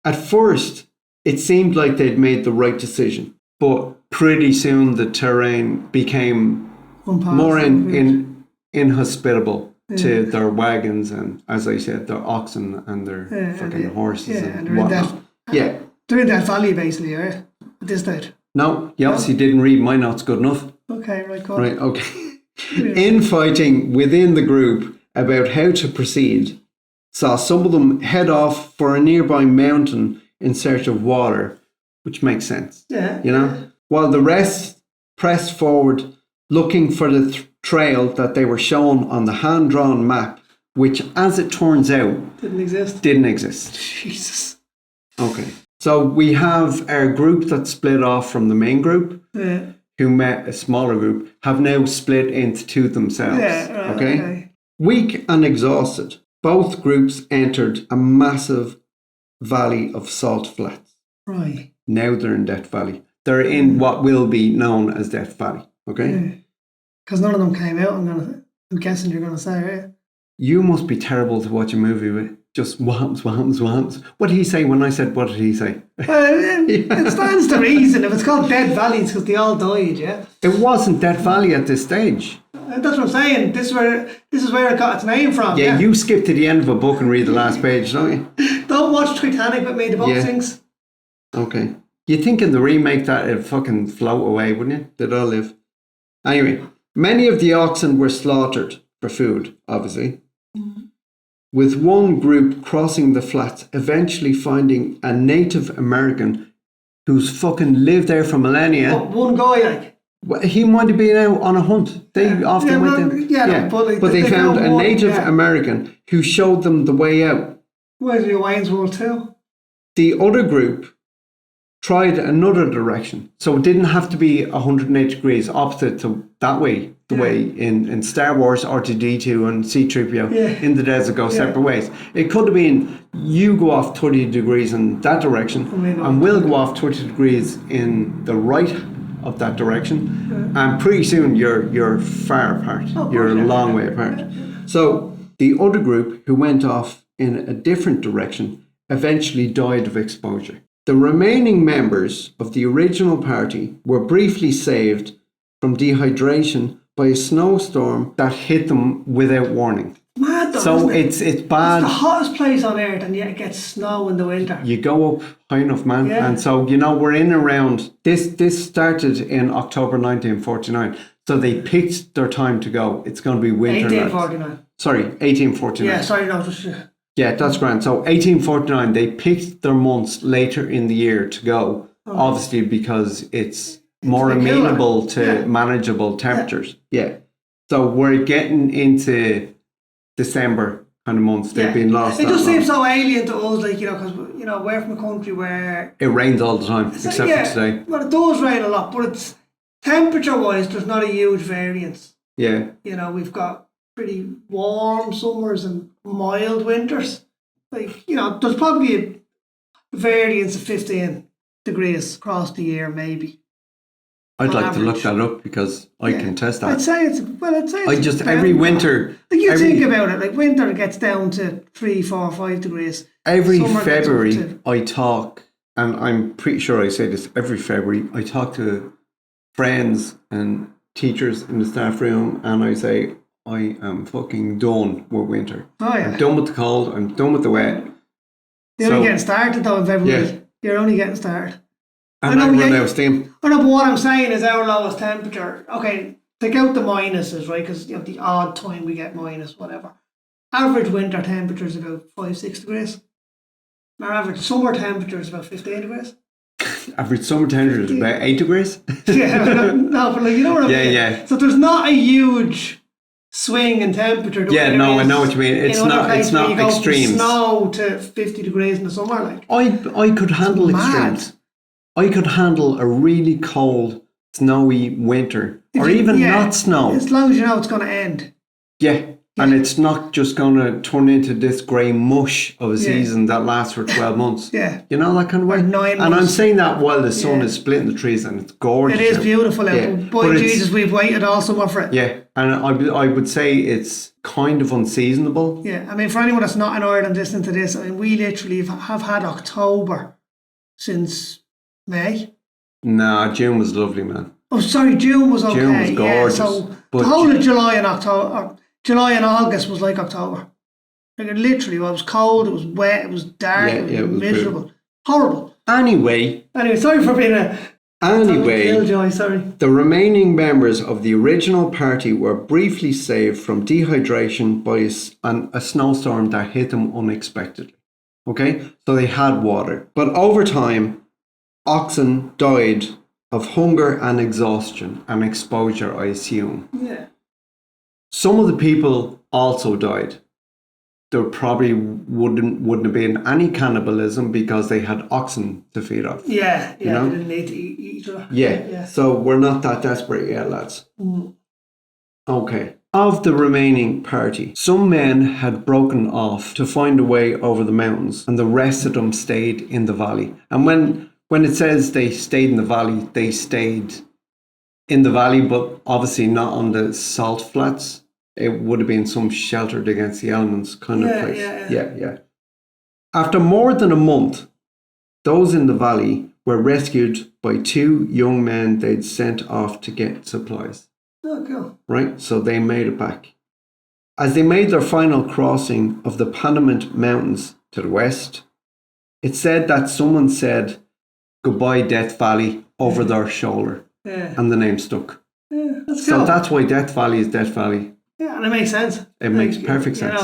At first, it seemed like they'd made the right decision. But pretty soon the terrain became more inhospitable to their wagons and, as I said, their oxen and their fucking horses and whatnot. They're in that valley basically, right? At this stage. No, you obviously didn't read my notes good enough. Okay, right, cool. Right, okay. Infighting within the group about how to proceed saw some of them head off for a nearby mountain in search of water, which makes sense. Yeah. While the rest pressed forward looking for the trail that they were shown on the hand-drawn map, which, as it turns out, didn't exist. Jesus. Okay. So we have our group that split off from the main group, who met a smaller group, have now split into two themselves. Yeah, right, okay. Weak and exhausted, both groups entered a massive valley of salt flats. Right. Now they're in Death Valley. They're in what will be known as Death Valley. Okay? Because none of them came out. I'm guessing you're gonna say, right? You must be terrible to watch a movie with. Just what happens. What did he say when I said, what did he say? It stands to reason. If it's called Dead Valley, it's because they all died, yeah? It wasn't Death Valley at this stage. That's what I'm saying. This is where it got its name from. Yeah, you skip to the end of a book and read the last page, don't you? Don't watch Titanic with me, the book sinks. Okay. You'd think in the remake that it'd fucking float away, wouldn't you? They'd all live. Anyway, many of the oxen were slaughtered for food, obviously. With one group crossing the flats, eventually finding a Native American who's fucking lived there for millennia. One guy, like. Well, he might have been out on a hunt. They often went in. Yeah, but they found a Native American who showed them the way out. Where's the Wayne's World too? The other group tried another direction. So it didn't have to be 180 degrees opposite to that way. The way in Star Wars, R2-D2 and C-3PO in the desert go separate ways. It could have been you go off 30 degrees in that direction and we'll go off 30 degrees in the right of that direction. And pretty soon you're far apart. You're a long way apart. So the other group who went off in a different direction eventually died of exposure. The remaining members of the original party were briefly saved from dehydration by a snowstorm that hit them without warning. Mad though, so it's bad. It's the hottest place on earth, and yet it gets snow in the winter. You go up high enough, man. Yeah. And so, we're in around this started in October 1949. So they picked their time to go. It's going to be winter. 1849. Sorry, 1849. Yeah, sorry, no, just yeah, that's grand. So 1849, they picked their months later in the year to go, obviously because it's more amenable to manageable temperatures. Yeah. So we're getting into December kind of months. They've been lost. It just seems so alien to us, like, because, we're from a country where... It rains all the time, except for today. Well, it does rain a lot, but it's temperature-wise, there's not a huge variance. Yeah. We've got pretty warm summers and mild winters. Like, there's probably a variance of 15 degrees across the year, maybe. I'd like to look that up because I can test that. I'd say it's every winter. Like think about it, like winter gets down to 3, 4, 5 degrees. Every February I talk, and I'm pretty sure I say this every February, I talk to friends and teachers in the staff room and I say, I am fucking done with winter. Oh yeah. I'm done with the cold, I'm done with the wet. You're only getting started though in February. Yeah. You're only getting started. And I run out of steam. I know, but what I'm saying is our lowest temperature. Okay, take out the minuses, right? Because the odd time we get minus, whatever. Average winter temperature is about 5, 6 degrees. Our average summer temperature is about 15 degrees. Average summer temperature is about 8 degrees. Yeah, no, but you know what I mean. Yeah. So there's not a huge swing in temperature. Yeah, no, I know what you mean. It's not extremes. Snow to 50 degrees in the summer, like. I could handle extremes. I could handle a really cold, snowy winter, or even not snow. As long as you know it's going to end. Yeah, and it's not just going to turn into this grey mush of a season that lasts for 12 months. Yeah. You know, that kind of way? 9 months. And I'm saying that while the sun is splitting the trees and it's gorgeous. It is beautiful out. Boy, Jesus, we've waited all summer for it. Yeah, and I would say it's kind of unseasonable. Yeah, I mean, for anyone that's not in Ireland listening to this, I mean, we literally have had October since... May? Nah, June was lovely, man. Oh, sorry, June was okay. June was gorgeous. Yeah, so the whole of July and October, July and August was like October. Like it literally was cold, it was wet, it was dark, it was miserable. Brutal. Horrible. Anyway, sorry for being a killjoy, sorry. The remaining members of the original party were briefly saved from dehydration by a snowstorm that hit them unexpectedly. Okay? So they had water. But over time, oxen died of hunger and exhaustion and exposure, I assume. Yeah. Some of the people also died. There probably wouldn't have been any cannibalism because they had oxen to feed off. Yeah, they didn't need to eat each other. Yeah, so we're not that desperate yet, lads. Mm. Okay. Of the remaining party, some men had broken off to find a way over the mountains and the rest of them stayed in the valley. And when it says they stayed in the valley, they stayed in the valley, but obviously not on the salt flats. It would have been some sheltered against the elements kind of place. Yeah. After more than a month, those in the valley were rescued by two young men they'd sent off to get supplies. Oh, cool. Right? So they made it back. As they made their final crossing of the Panamint Mountains to the west, it's said that someone said, "Goodbye, Death Valley," over their shoulder. Yeah. And the name stuck. Yeah, that's So cool. that's why Death Valley is Death Valley. Yeah, and it makes sense. It makes perfect sense.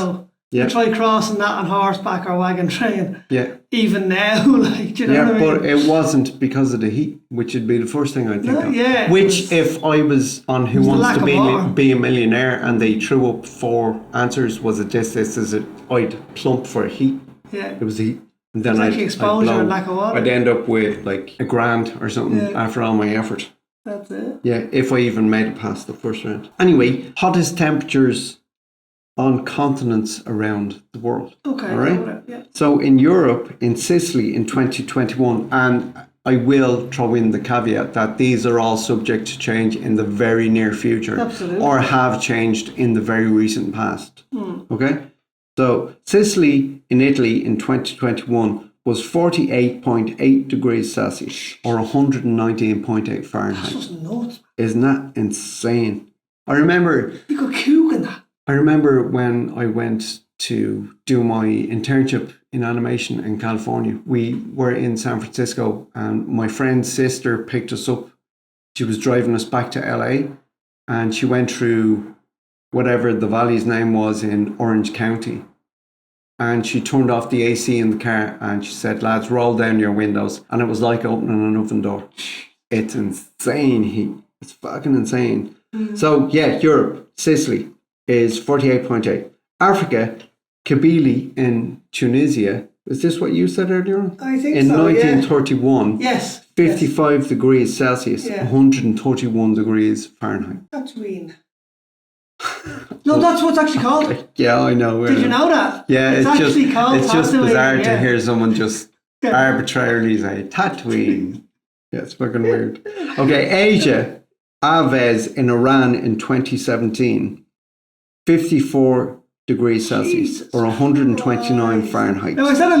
You try crossing that on horseback or wagon train. Yeah. Even now, like, do you know what I mean? But it wasn't because of the heat, which would be the first thing I'd think of. Yeah. Which, if I was on Who Wants to Be a Millionaire and they threw up 4 answers, was it this, is it, I'd plump for heat. Yeah. It was heat. And then I'd exposure blow. and lack of water. I'd end up with like $1,000 or something after all my effort. That's it. Yeah, if I even made it past the first round. Anyway, hottest temperatures on continents around the world. Okay. All right. Yeah. So in Europe, in Sicily in 2021, and I will throw in the caveat that these are all subject to change in the very near future. Absolutely. Or have changed in the very recent past. Okay. So Sicily in Italy in 2021 was 48.8 degrees Celsius or 119.8 Fahrenheit. That's just nuts. Isn't that insane? I remember You got cook in that. I remember when I went to do my internship in animation in California. We were in San Francisco and my friend's sister picked us up. She was driving us back to LA and she went through whatever the valley's name was in Orange County. And she turned off the AC in the car and she said, "Lads, roll down your windows." And it was like opening an oven door. It's insane heat. It's fucking insane. So yeah, Europe, Sicily is 48.8. Africa, Kabylie in Tunisia. Is this what you said earlier? I think in so, 1931. Yes. 55 degrees Celsius, 131 degrees Fahrenheit. That's weird. No, that's what it's actually called. Yeah, I know. Did you know that? Yeah, it's actually just, called it's just Tatooine, bizarre to hear someone just arbitrarily say Tatooine. Yeah, it's fucking weird. Okay, Asia, Aves in Iran in 2017, 54 degrees Celsius or 129 Fahrenheit. No, I said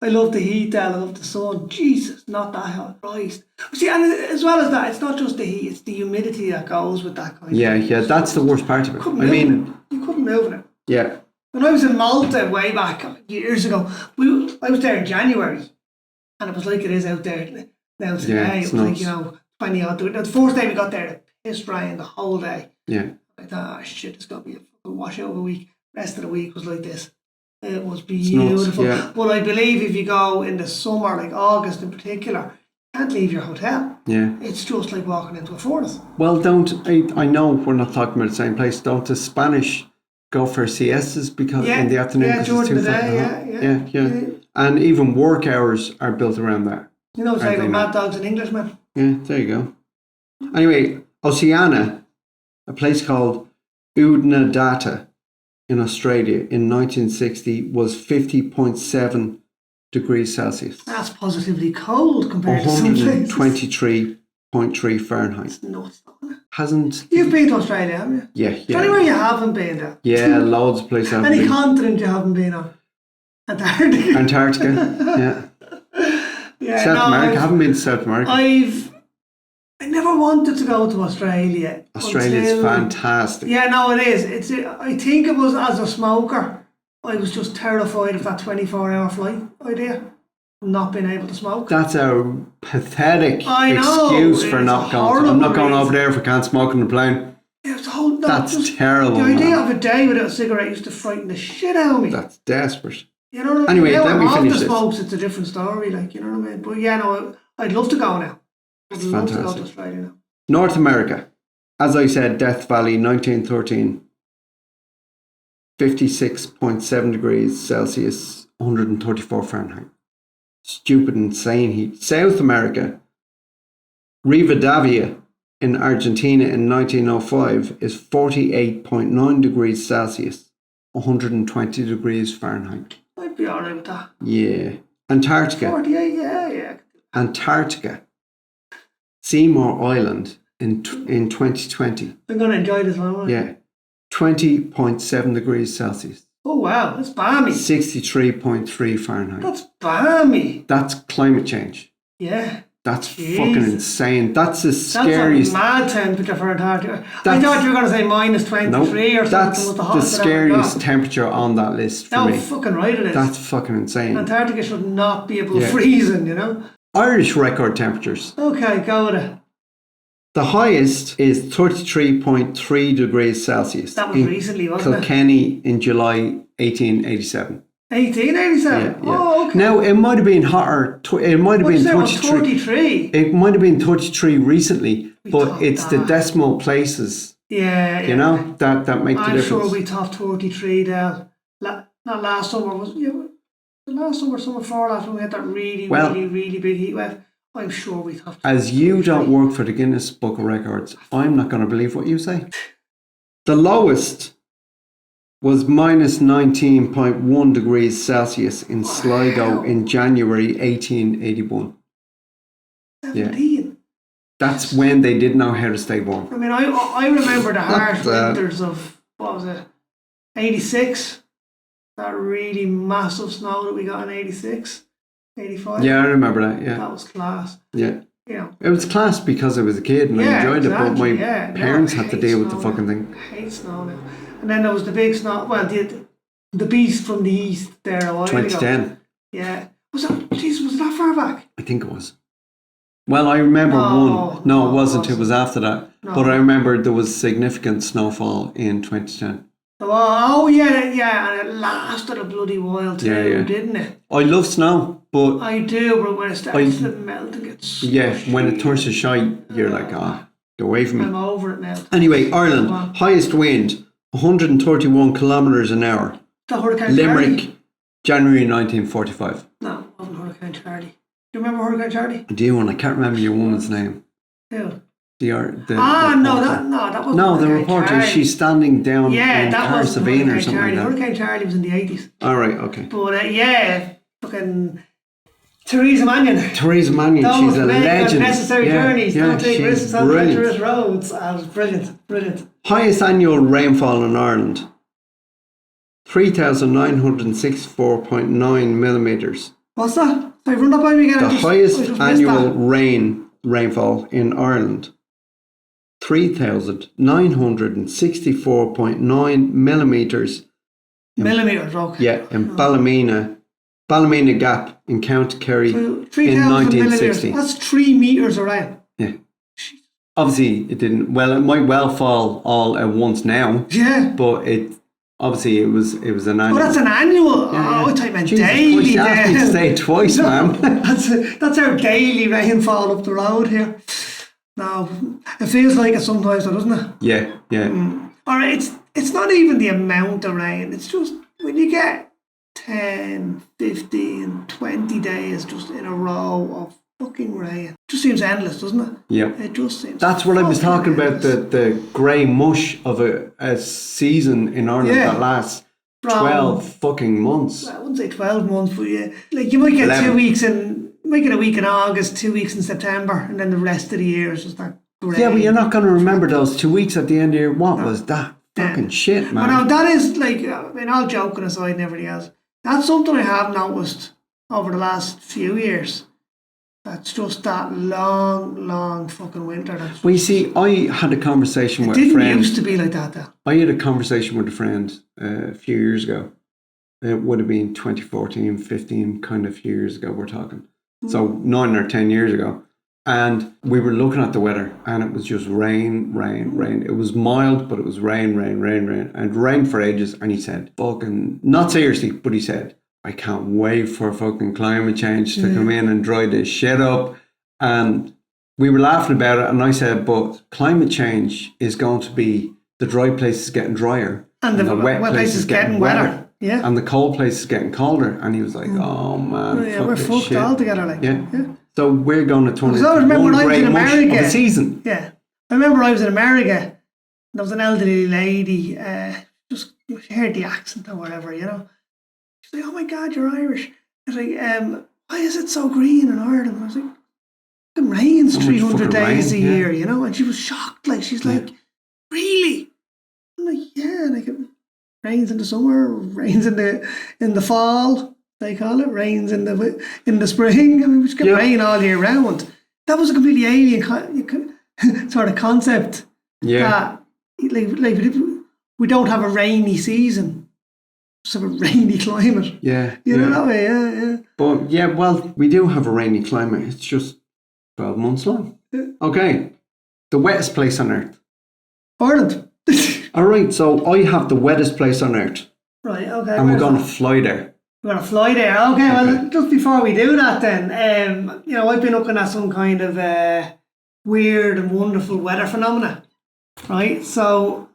I love the heat there, I love the sun. Jesus, not that hot. Christ. See, and as well as that, it's not just the heat, it's the humidity that goes with that kind of Yeah, that's the worst part of it. You couldn't move in it. Yeah. When I was in Malta way back years ago, I was there in January and it was like it is out there now today. Yeah, it was like, 20 odd. The first day we got there, it pissed rain the whole day. Yeah. I thought, shit, it's got to be a fucking washout of a week. Rest of the week was like this. It was beautiful. Yeah. But I believe if you go in the summer, like August in particular, you can't leave your hotel. Yeah. It's just like walking into a furnace. Well, I know we're not talking about the same place. Don't the Spanish go for siestas because in the afternoon? Yeah, during the day, yeah. And even work hours are built around that. You know, it's like mad dogs and Englishmen. Yeah, there you go. Anyway, Oceania, a place called Oodnadatta in Australia in 1960 was 50.7 degrees Celsius. That's positively cold compared to some places. 123.3 Fahrenheit. That's nuts. You've been to Australia, haven't you? Yeah. Is there anywhere you haven't been there? Yeah, loads of places. Any continent you haven't been on? Antarctica, yeah. South America. I haven't been to South America. I never wanted to go to Australia. Australia's fantastic. Yeah, no, it is. I think it was as a smoker. I was just terrified of that 24-hour flight idea. Not being able to smoke. That's a pathetic excuse for not going. I'm not going over there if I can't smoke on the plane. Yeah, that's terrible. The idea of a day without a cigarette used to frighten the shit out of me. That's desperate. You know what I mean? Anyway, let me finish this. Smokes, it's a different story, like, you know what I mean? But yeah, no, I'd love to go now. I'd love to go to Australia now. North America. As I said, Death Valley, 1913. 56.7 degrees Celsius, 134 Fahrenheit. Stupid, insane heat. South America. Rivadavia in Argentina in 1905 is 48.9 degrees Celsius, 120 degrees Fahrenheit. I'd be alright with that. Yeah. Antarctica. 48, yeah. Antarctica. Seymour Island in 2020. I'm going to enjoy this one. Yeah. 20.7 degrees Celsius. Oh, wow. That's balmy. 63.3 Fahrenheit. That's balmy. That's climate change. Yeah. That's Jesus. fucking insane. That's the scariest. That's a mad temperature for Antarctica. I thought you were going to say minus 23 or something. That's Was the the hottest scariest temperature on that list for me. No, fucking right it is. That's fucking insane. Antarctica should not be above freezing, you know? Irish record temperatures. Okay, go with it. The highest is 33.3 degrees Celsius. That was recently, wasn't it? Kilkenny in July 1887. 1887? Yeah. Oh, okay. Now, it might have been hotter. It might have been 33. It might have been 33 recently, but it's the decimal places. Yeah. You know, that make the difference. I'm sure we topped 33 there. Not last summer, was it? Yeah, the last summer before last, when we had that really big heat wave. I'm sure we topped 33. As you don't work for the Guinness Book of Records, I'm not going to believe what you say. The lowest was minus 19.1 degrees Celsius in Sligo in January 1881. 17? Yeah. That's when they didn't know how to stay warm. I mean, I remember the harsh winters of, what was it, 86? That really massive snow that we got in 86, 85. Yeah, I remember that, yeah. That was class. Yeah. You know. It was class because I was a kid and I enjoyed it, but my parents had to deal with the fucking thing. I hate snow now. And then there was the big snow, well, the beast from the east there a while 2010. ago. Yeah. Was it that far back? I think it was. Well, I remember one. No, it wasn't. It was after that. No. But I remember there was significant snowfall in 2010. Oh, yeah. And it lasted a bloody while too, didn't it? I love snow, but... I do, but when it starts to melt and gets... Yeah, when it turns to shite, you're like, get away from me. I'm over it now. Anyway, Ireland, highest wind, 131 kilometres an hour. The Hurricane Limerick, Charlie? January 1945. No, it wasn't Hurricane Charlie. Do you remember Hurricane Charlie? I do, and I can't remember your woman's name. Who? That wasn't. No, the reporter. Charlie. She's standing down in Carsavine or something Charlie. like that. Hurricane Charlie was in the 80s. All right, okay. But fucking Theresa Mannion. She's a legend. Necessary journeys. Don't take risks on treacherous roads. Brilliant. Highest annual rainfall in Ireland. 3,964.9 millimetres. What's that? Sorry, run that by me again. The highest annual rainfall in Ireland. 3,964.9 millimetres. Millimetres, okay. Yeah, in Ballymena Gap in County Kerry in 1960. That's 3 metres around. Yeah. Obviously, it didn't. Well, it might well fall all at once now. Yeah. But it was an annual. Oh, that's an annual. Yeah. Oh, I thought you meant daily. You asked me to say it twice, man. That's our daily rainfall up the road here. No, it feels like it sometimes, doesn't it? Yeah. All right, it's not even the amount of rain. It's just when you get 10, 15, 20 days just in a row of fucking rain. It just seems endless, doesn't it? Yeah. It just seems. That's what I was talking about, the grey mush of a season in Ireland that lasts 12 fucking months. I wouldn't say 12 months, but you might get 11. 2 weeks in, you might get a week in August, 2 weeks in September, and then the rest of the year is just that grey. Yeah, but you're not going to remember those 2 weeks at the end of the year. What was that fucking shit, man? But now that is all joking aside and everything else, that's something I have noticed over the last few years. That's just that long fucking winter. Well, you see, I had a conversation with a friend. It didn't used to be like that, though. I had a conversation with a friend a few years ago. It would have been 2014, 15, kind of few years ago we're talking. So 9 or 10 years ago. And we were looking at the weather and it was just rain. It was mild, but it was rain. And rain for ages. And he said, fucking, not seriously, but he said, I can't wait for fucking climate change to come in and dry this shit up. And we were laughing about it. And I said, but climate change is going to be the dry places getting drier. And the wet places getting wetter. Yeah. And the cold places getting colder. And he was like, oh man. Yeah, we're fucked all together. Yeah. So we're going to turn into one great mush of a season. Yeah. I remember I was in America. There was an elderly lady. Just heard the accent or whatever, you know. She's like, oh my God, you're Irish. I was like, why is it so green in Ireland? I was like, It rains So much 300 fucking days rain, a yeah. year, you know? And she was shocked. Like, she's like, really? I'm like, yeah. Like, it rains in the summer, rains in the fall. They call it rains in the spring. I mean, we just get rain all year round. That was a completely alien sort of concept. Yeah. Like we don't have a rainy season, just have a rainy climate. Yeah. You know that way, yeah. But yeah, well, we do have a rainy climate. It's just 12 months long. Yeah. Okay. The wettest place on earth. Ireland. All right, so I have the wettest place on earth. Right, okay. And we're going to fly there. We're going to fly there. Okay, well, just before we do that then, I've been looking at some kind of weird and wonderful weather phenomena, right? So,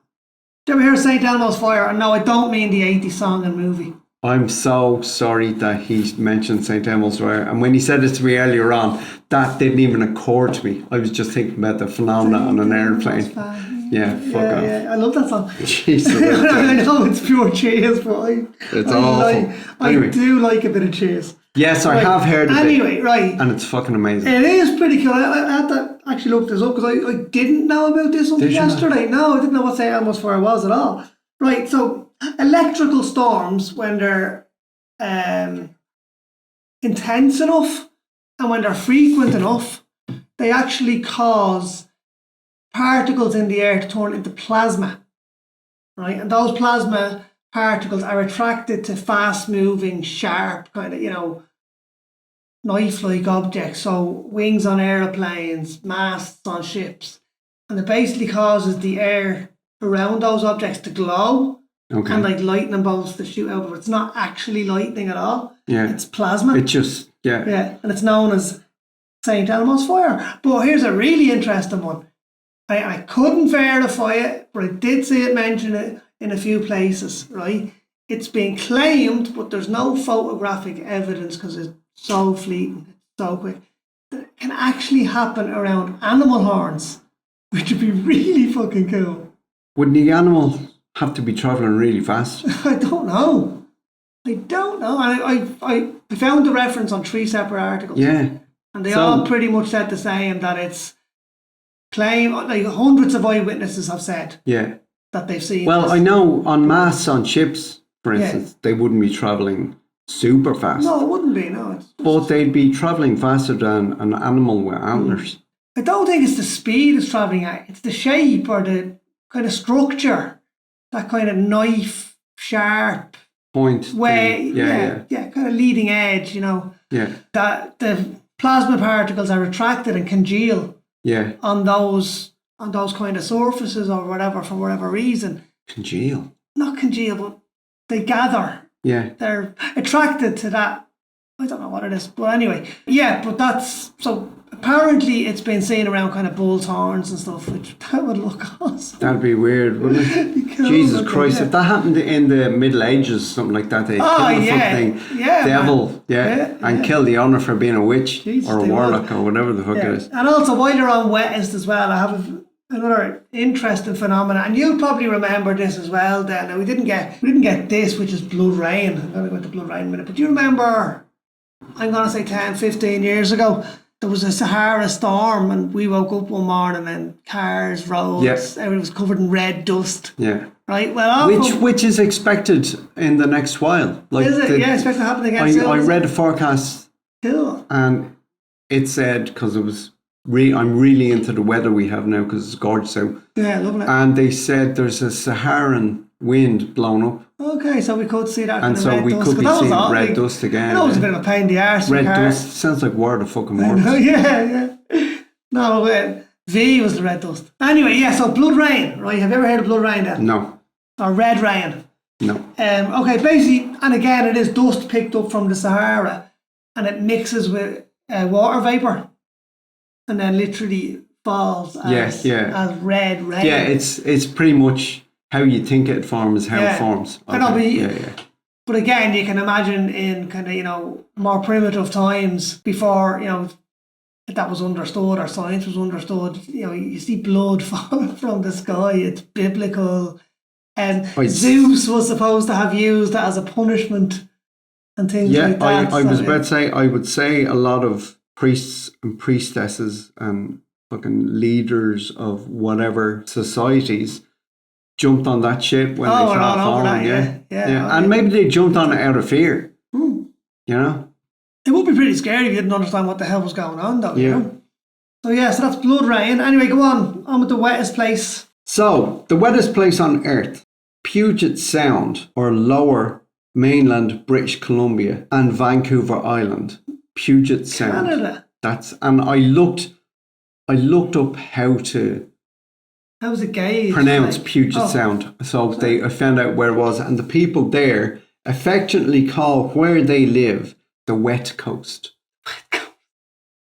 did you ever hear St. Elmo's Fire? And no, I don't mean the 80s song and movie. I'm so sorry that he mentioned St. Elmo's Fire. And when he said it to me earlier on, that didn't even occur to me. I was just thinking about the phenomena on an airplane. Yeah, fuck off. Yeah, I love that song. Jesus. I know it's pure cheese, but it's awful. I do like a bit of cheese. Yes, I have heard of it. Anyway, right. And it's fucking amazing. It is pretty cool. I had to actually look this up because I didn't know about this until yesterday. No, I didn't know what St. Elmo's Fire was at all. Right, so electrical storms, when they're intense enough and when they're frequent enough, they actually cause particles in the air to turn into plasma, right? And those plasma particles are attracted to fast-moving, sharp, kind of, knife-like objects. So wings on aeroplanes, masts on ships. And it basically causes the air around those objects to glow. Okay. And like lightning bolts to shoot out, but it's not actually lightning at all. Yeah. It's plasma. It just, yeah. Yeah, and it's known as St. Elmo's Fire. But here's a really interesting one. I couldn't verify it, but I did see it mentioned in a few places, right? It's been claimed, but there's no photographic evidence because it's so fleeting, so quick, that it can actually happen around animal horns, which would be really fucking cool. Would the animal have to be travelling really fast? I don't know. And I found the reference on 3 separate articles. Yeah. And they all pretty much said the same, that it's like hundreds of eyewitnesses have said that they've seen. Well, this. I know on masts on ships, for instance, they wouldn't be travelling super fast. No, it wouldn't be, no. But they'd be travelling faster than an animal with antlers. I don't think it's the speed it's travelling at. It's the shape or the kind of structure. That kind of knife, sharp point way. Yeah, kind of leading edge, Yeah. That the plasma particles are attracted and congeal on those kind of surfaces or whatever for whatever reason. Congeal? Not congeal, but they gather. Yeah. They're attracted to that. I don't know what it is. But anyway, but that's... So apparently it's been seen around kind of bull's horns and stuff, which that would look awesome. That'd be weird, wouldn't it? Cool, Jesus Christ. If that happened in the Middle Ages, something like that, they'd kill the fucking devil and kill the owner for being a witch or a warlock or whatever the fuck it is. And also, while you're on wettest as well, I have another interesting phenomenon, and you'll probably remember this as well, Dan. Now, we didn't get this, which is blood rain. I'm going to go into blood rain in a minute. But do you remember, I'm going to say 10, 15 years ago, there was a Sahara storm and we woke up one morning and cars, roads, everything was covered in red dust. Yeah. Right? Well, which is expected in the next while. Like is it? Expected to happen again soon. I read a forecast. Cool. And it said, because it was I'm really into the weather we have now because it's gorgeous out. Yeah, loving it. And they said there's a Saharan wind blowing up. Okay, so we could see that. And so we could be seeing red dust again. That was a bit of a pain in the arse. Red dust sounds like War of the fucking Worms. Yeah. No, V was the red dust. Anyway, so blood rain, right? Have you ever heard of blood rain then? No. Or red rain? No. Okay, basically, and again, it is dust picked up from the Sahara and it mixes with water vapour and then literally falls as red rain. Yeah, it's pretty much how you think it forms, how it forms. Okay. I know, but again, you can imagine in kind of, more primitive times before, that was understood or science was understood, you see blood falling from the sky, it's biblical. And Zeus was supposed to have used that as a punishment and things like that. I was about to say, I would say a lot of priests and priestesses and fucking leaders of whatever societies jumped on that ship when they we're saw all it over falling. that, yeah. And maybe they jumped on it out of fear. You know? It would be pretty scary if you didn't understand what the hell was going on, though. Yeah. You know? So that's blood rain. Anyway, go on with the wettest place. So, the wettest place on Earth, Puget Sound, or lower mainland British Columbia, and Vancouver Island. Puget Sound. Canada. And I looked up how to How's it gauged? pronounce Puget Sound. So I found out where it was, and the people there affectionately call where they live the wet coast.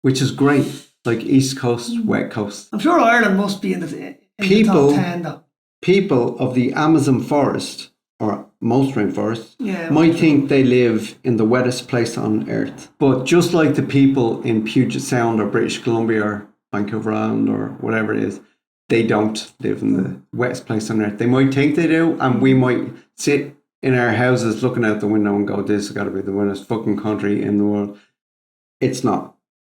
Which is great. Like East Coast, Wet Coast. I'm sure Ireland must be in the top 10, though. People of the Amazon forest, or most rainforests, might think they live in the wettest place on Earth. But just like the people in Puget Sound or British Columbia or Vancouver Island or whatever it is, they don't live in the wettest place on Earth. They might think they do, and we might sit in our houses looking out the window and go, this has got to be the wettest fucking country in the world. It's not.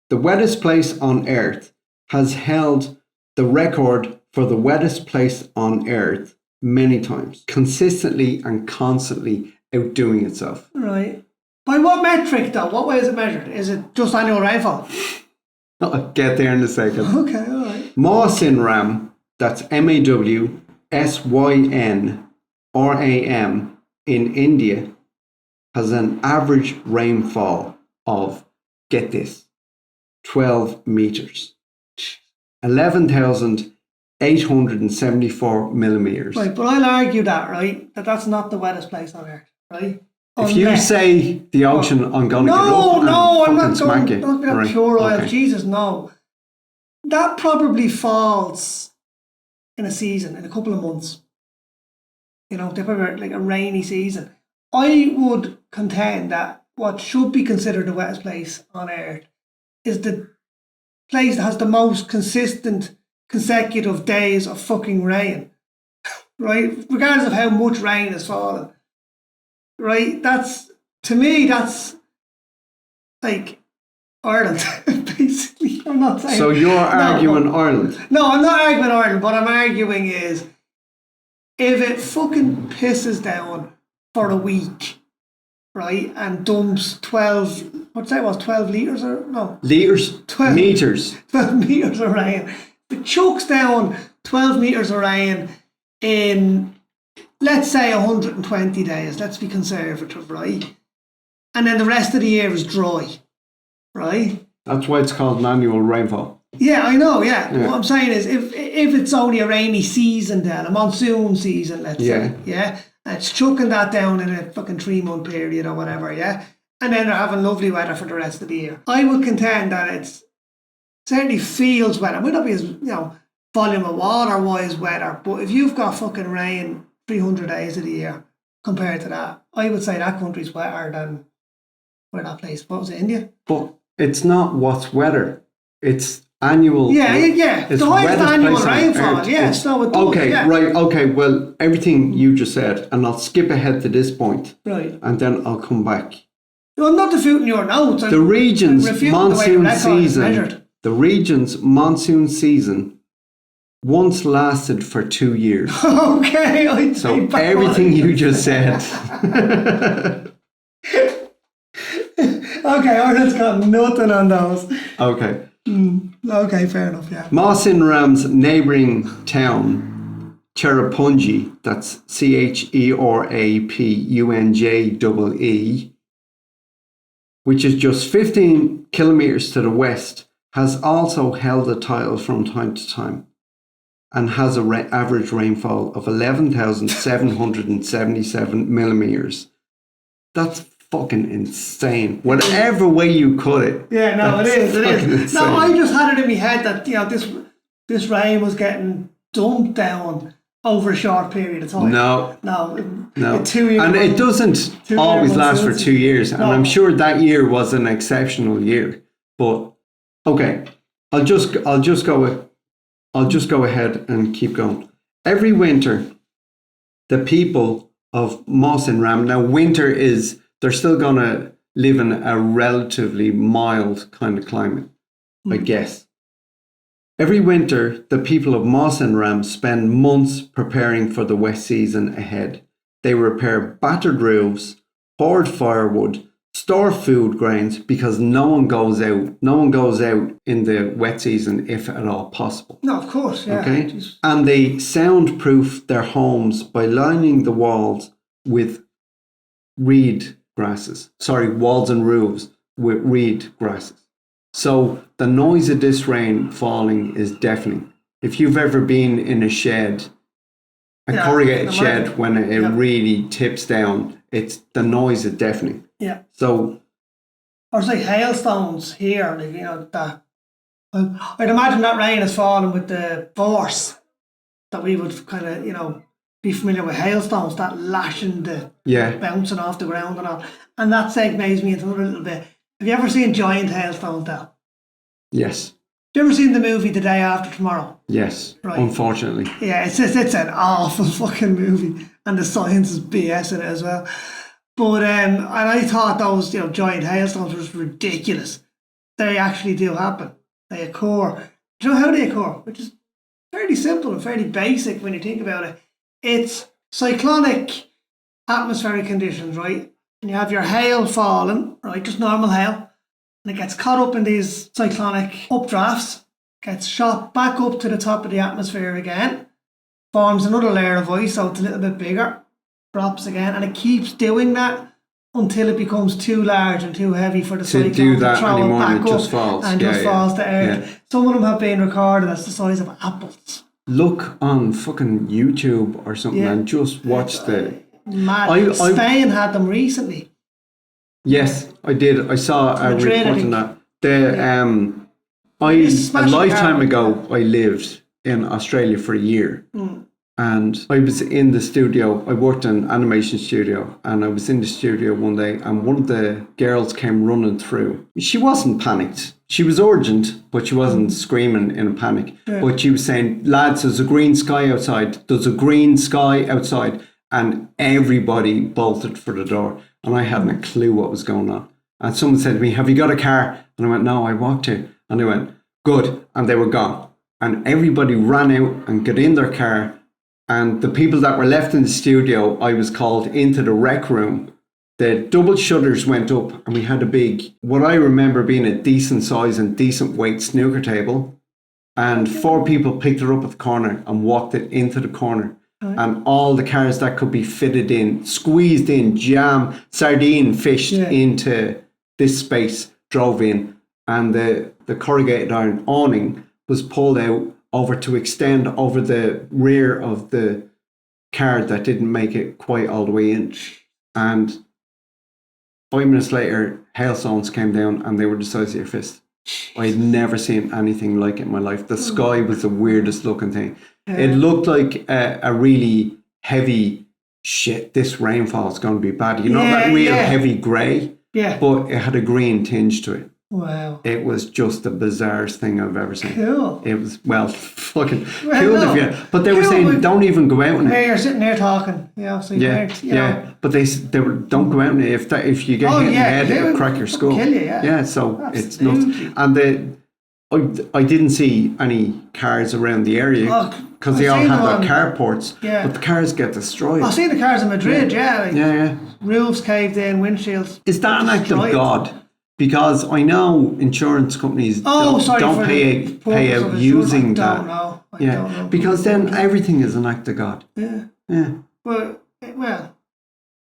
The wettest place on Earth has held the record for the wettest place on Earth many times, consistently and constantly outdoing itself. Right. By what metric, though? What way is it measured? Is it just annual rainfall? I'll get there in a second. Okay, all right. Mawsynram, that's Mawsynram in India, has an average rainfall of, get this, 12 meters. 11,874 millimeters. Right, but I'll argue that, right, that's not the wettest place on Earth, right? If you say the ocean, I'm going to get up and I'm fucking not smack going. it. Don't be that pure oil. Jesus, no. That probably falls in a season, in a couple of months. You know, like a rainy season. I would contend that what should be considered the wettest place on Earth is the place that has the most consistent consecutive days of fucking rain. Right? Regardless of how much rain is falling. Right? To me, that's like Ireland, basically. I'm not saying. So you're arguing Ireland? No, I'm not arguing Ireland. What I'm arguing is if it fucking pisses down for a week, right, and dumps 12, what'd say it was, 12 litres or no? Litres? 12 meters. 12 metres of rain. If it chucks down 12 metres of rain in, let's say, 120 days, let's be conservative, right? And then the rest of the year is dry, right? That's why it's called an annual rainfall. Yeah, I know, yeah. What I'm saying is if it's only a rainy season then, a monsoon season, let's say, yeah, and it's chucking that down in a fucking 3-month period or whatever, yeah, and then they're having lovely weather for the rest of the year. I would contend that it's certainly feels wetter. It might not be as, volume of water wise wetter, but if you've got fucking rain 300 days of the year compared to that, I would say that country's wetter than where that place, what was it, India? But it's not what's wetter. It's annual. Yeah. It's the highest annual rainfall. Yes. So it does, okay, right. Okay. Well, everything you just said, and I'll skip ahead to this point, right, and then I'll come back. Well, I'm not disputing your notes. The region's monsoon season. The region's monsoon season once lasted for 2 years. Okay, I'd so say everything you just said. Okay, Ireland's got nothing on those. Okay. Okay, fair enough, yeah. Mawsynram's neighbouring town, Cherrapunji, that's Cherapunjee, which is just 15 kilometres to the west, has also held the title from time to time and has an average rainfall of 11,777 millimetres. That's fucking insane. Whatever way you cut it. Yeah, no, it is. Insane. No, I just had it in my head that this rain was getting dumped down over a short period of time. No. 2 years. And it doesn't always last for 2 years. And I'm sure that year was an exceptional year. But okay, I'll just go ahead and keep going. Every winter, the people of Mawsynram, now winter is, they're still going to live in a relatively mild kind of climate. I guess. Every winter, the people of Moss and Ram spend months preparing for the wet season ahead. They repair battered roofs, hoard firewood, store food grains because no one goes out. No one goes out in the wet season if at all possible. No, of course, yeah. Okay? And they soundproof their homes by lining the walls with reed grasses. Sorry, walls and roofs with reed grasses. So the noise of this rain falling is deafening. If you've ever been in a shed, a corrugated shed, when it really tips down, it's the noise is deafening. Yeah. So, or it's like hailstones here, like, you know, that. I'd imagine that rain is falling with the force that we would kind of, you know, be familiar with hailstones, that lashing, the bouncing off the ground and all. And that segues me into another little bit. Have you ever seen giant hailstones, Del? Yes. Have you ever seen the movie The Day After Tomorrow? Yes, right. Unfortunately. Yeah, it's an awful fucking movie, and the science is BS in it as well. But and I thought those, you know, giant hailstones were ridiculous. They actually do happen. They occur. Do you know how they occur? Which is fairly simple and fairly basic when you think about it. It's cyclonic atmospheric conditions, right? And you have your hail falling, right? Just normal hail. And it gets caught up in these cyclonic updrafts, gets shot back up to the top of the atmosphere again, forms another layer of ice, so it's a little bit bigger, drops again, and it keeps doing that until it becomes too large and too heavy for the cyclone to throw it back up just falls. And just falls to earth. Yeah. Some of them have been recorded as the size of apples. Look on fucking YouTube or something and just watch the... Mad. Spain had them recently. Yes, I did. I saw a report on that. A lifetime ago, I lived in Australia for a year. And I was in the studio. I worked in an animation studio, and I was in the studio one day, and one of the girls came running through. She wasn't panicked. She was urgent, but she wasn't screaming in a panic. Yeah. But she was saying, lads, there's a green sky outside. There's a green sky outside. And everybody bolted for the door. And I hadn't a clue what was going on. And someone said to me, have you got a car? And I went, no, I walked here. And they went, good. And they were gone. And everybody ran out and got in their car. And the people that were left in the studio, I was called into the rec room. The double shutters went up and we had a big, what I remember being a decent size and decent weight snooker table. And 4 people picked it up at the corner and walked it into the corner. And all the cars that could be fitted in, squeezed in, sardine fished into this space, drove in. And the corrugated iron awning was pulled out over to extend over the rear of the car that didn't make it quite all the way in. And 5 minutes later, hailstones came down and they were the size of your fist. I had never seen anything like it in my life. The sky was the weirdest looking thing. It looked like a really heavy shit. This rainfall is going to be bad. You know that real heavy grey? Yeah. But it had a green tinge to it. Wow. It was just the bizarrest thing I've ever seen. Cool. It was, fucking cool. But they were saying, don't even go out in it. Yeah, you're sitting there talking. Yeah, so But they were, don't go out in it. If you get hit in the head, it'll crack your skull. Kill you, yeah. So it's nuts. And I didn't see any cars around the area because they all have their carports. Yeah. But the cars get destroyed. I've seen the cars in Madrid, roofs caved in, windshields. Is that an act of God? Because I know insurance companies don't pay out using that. I don't know. Because then everything is an act of God. Yeah. Well,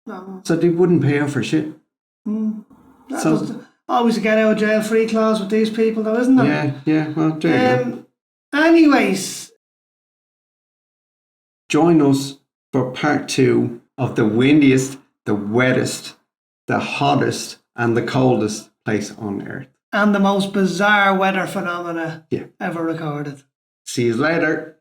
no. So they wouldn't pay out for shit. Always a get out of jail free clause with these people, though, isn't there? Yeah. Well, there you go. Anyways, join us for part 2 of the windiest, the wettest, the hottest, and the coldest place on Earth. And the most bizarre weather phenomena ever recorded. See you later.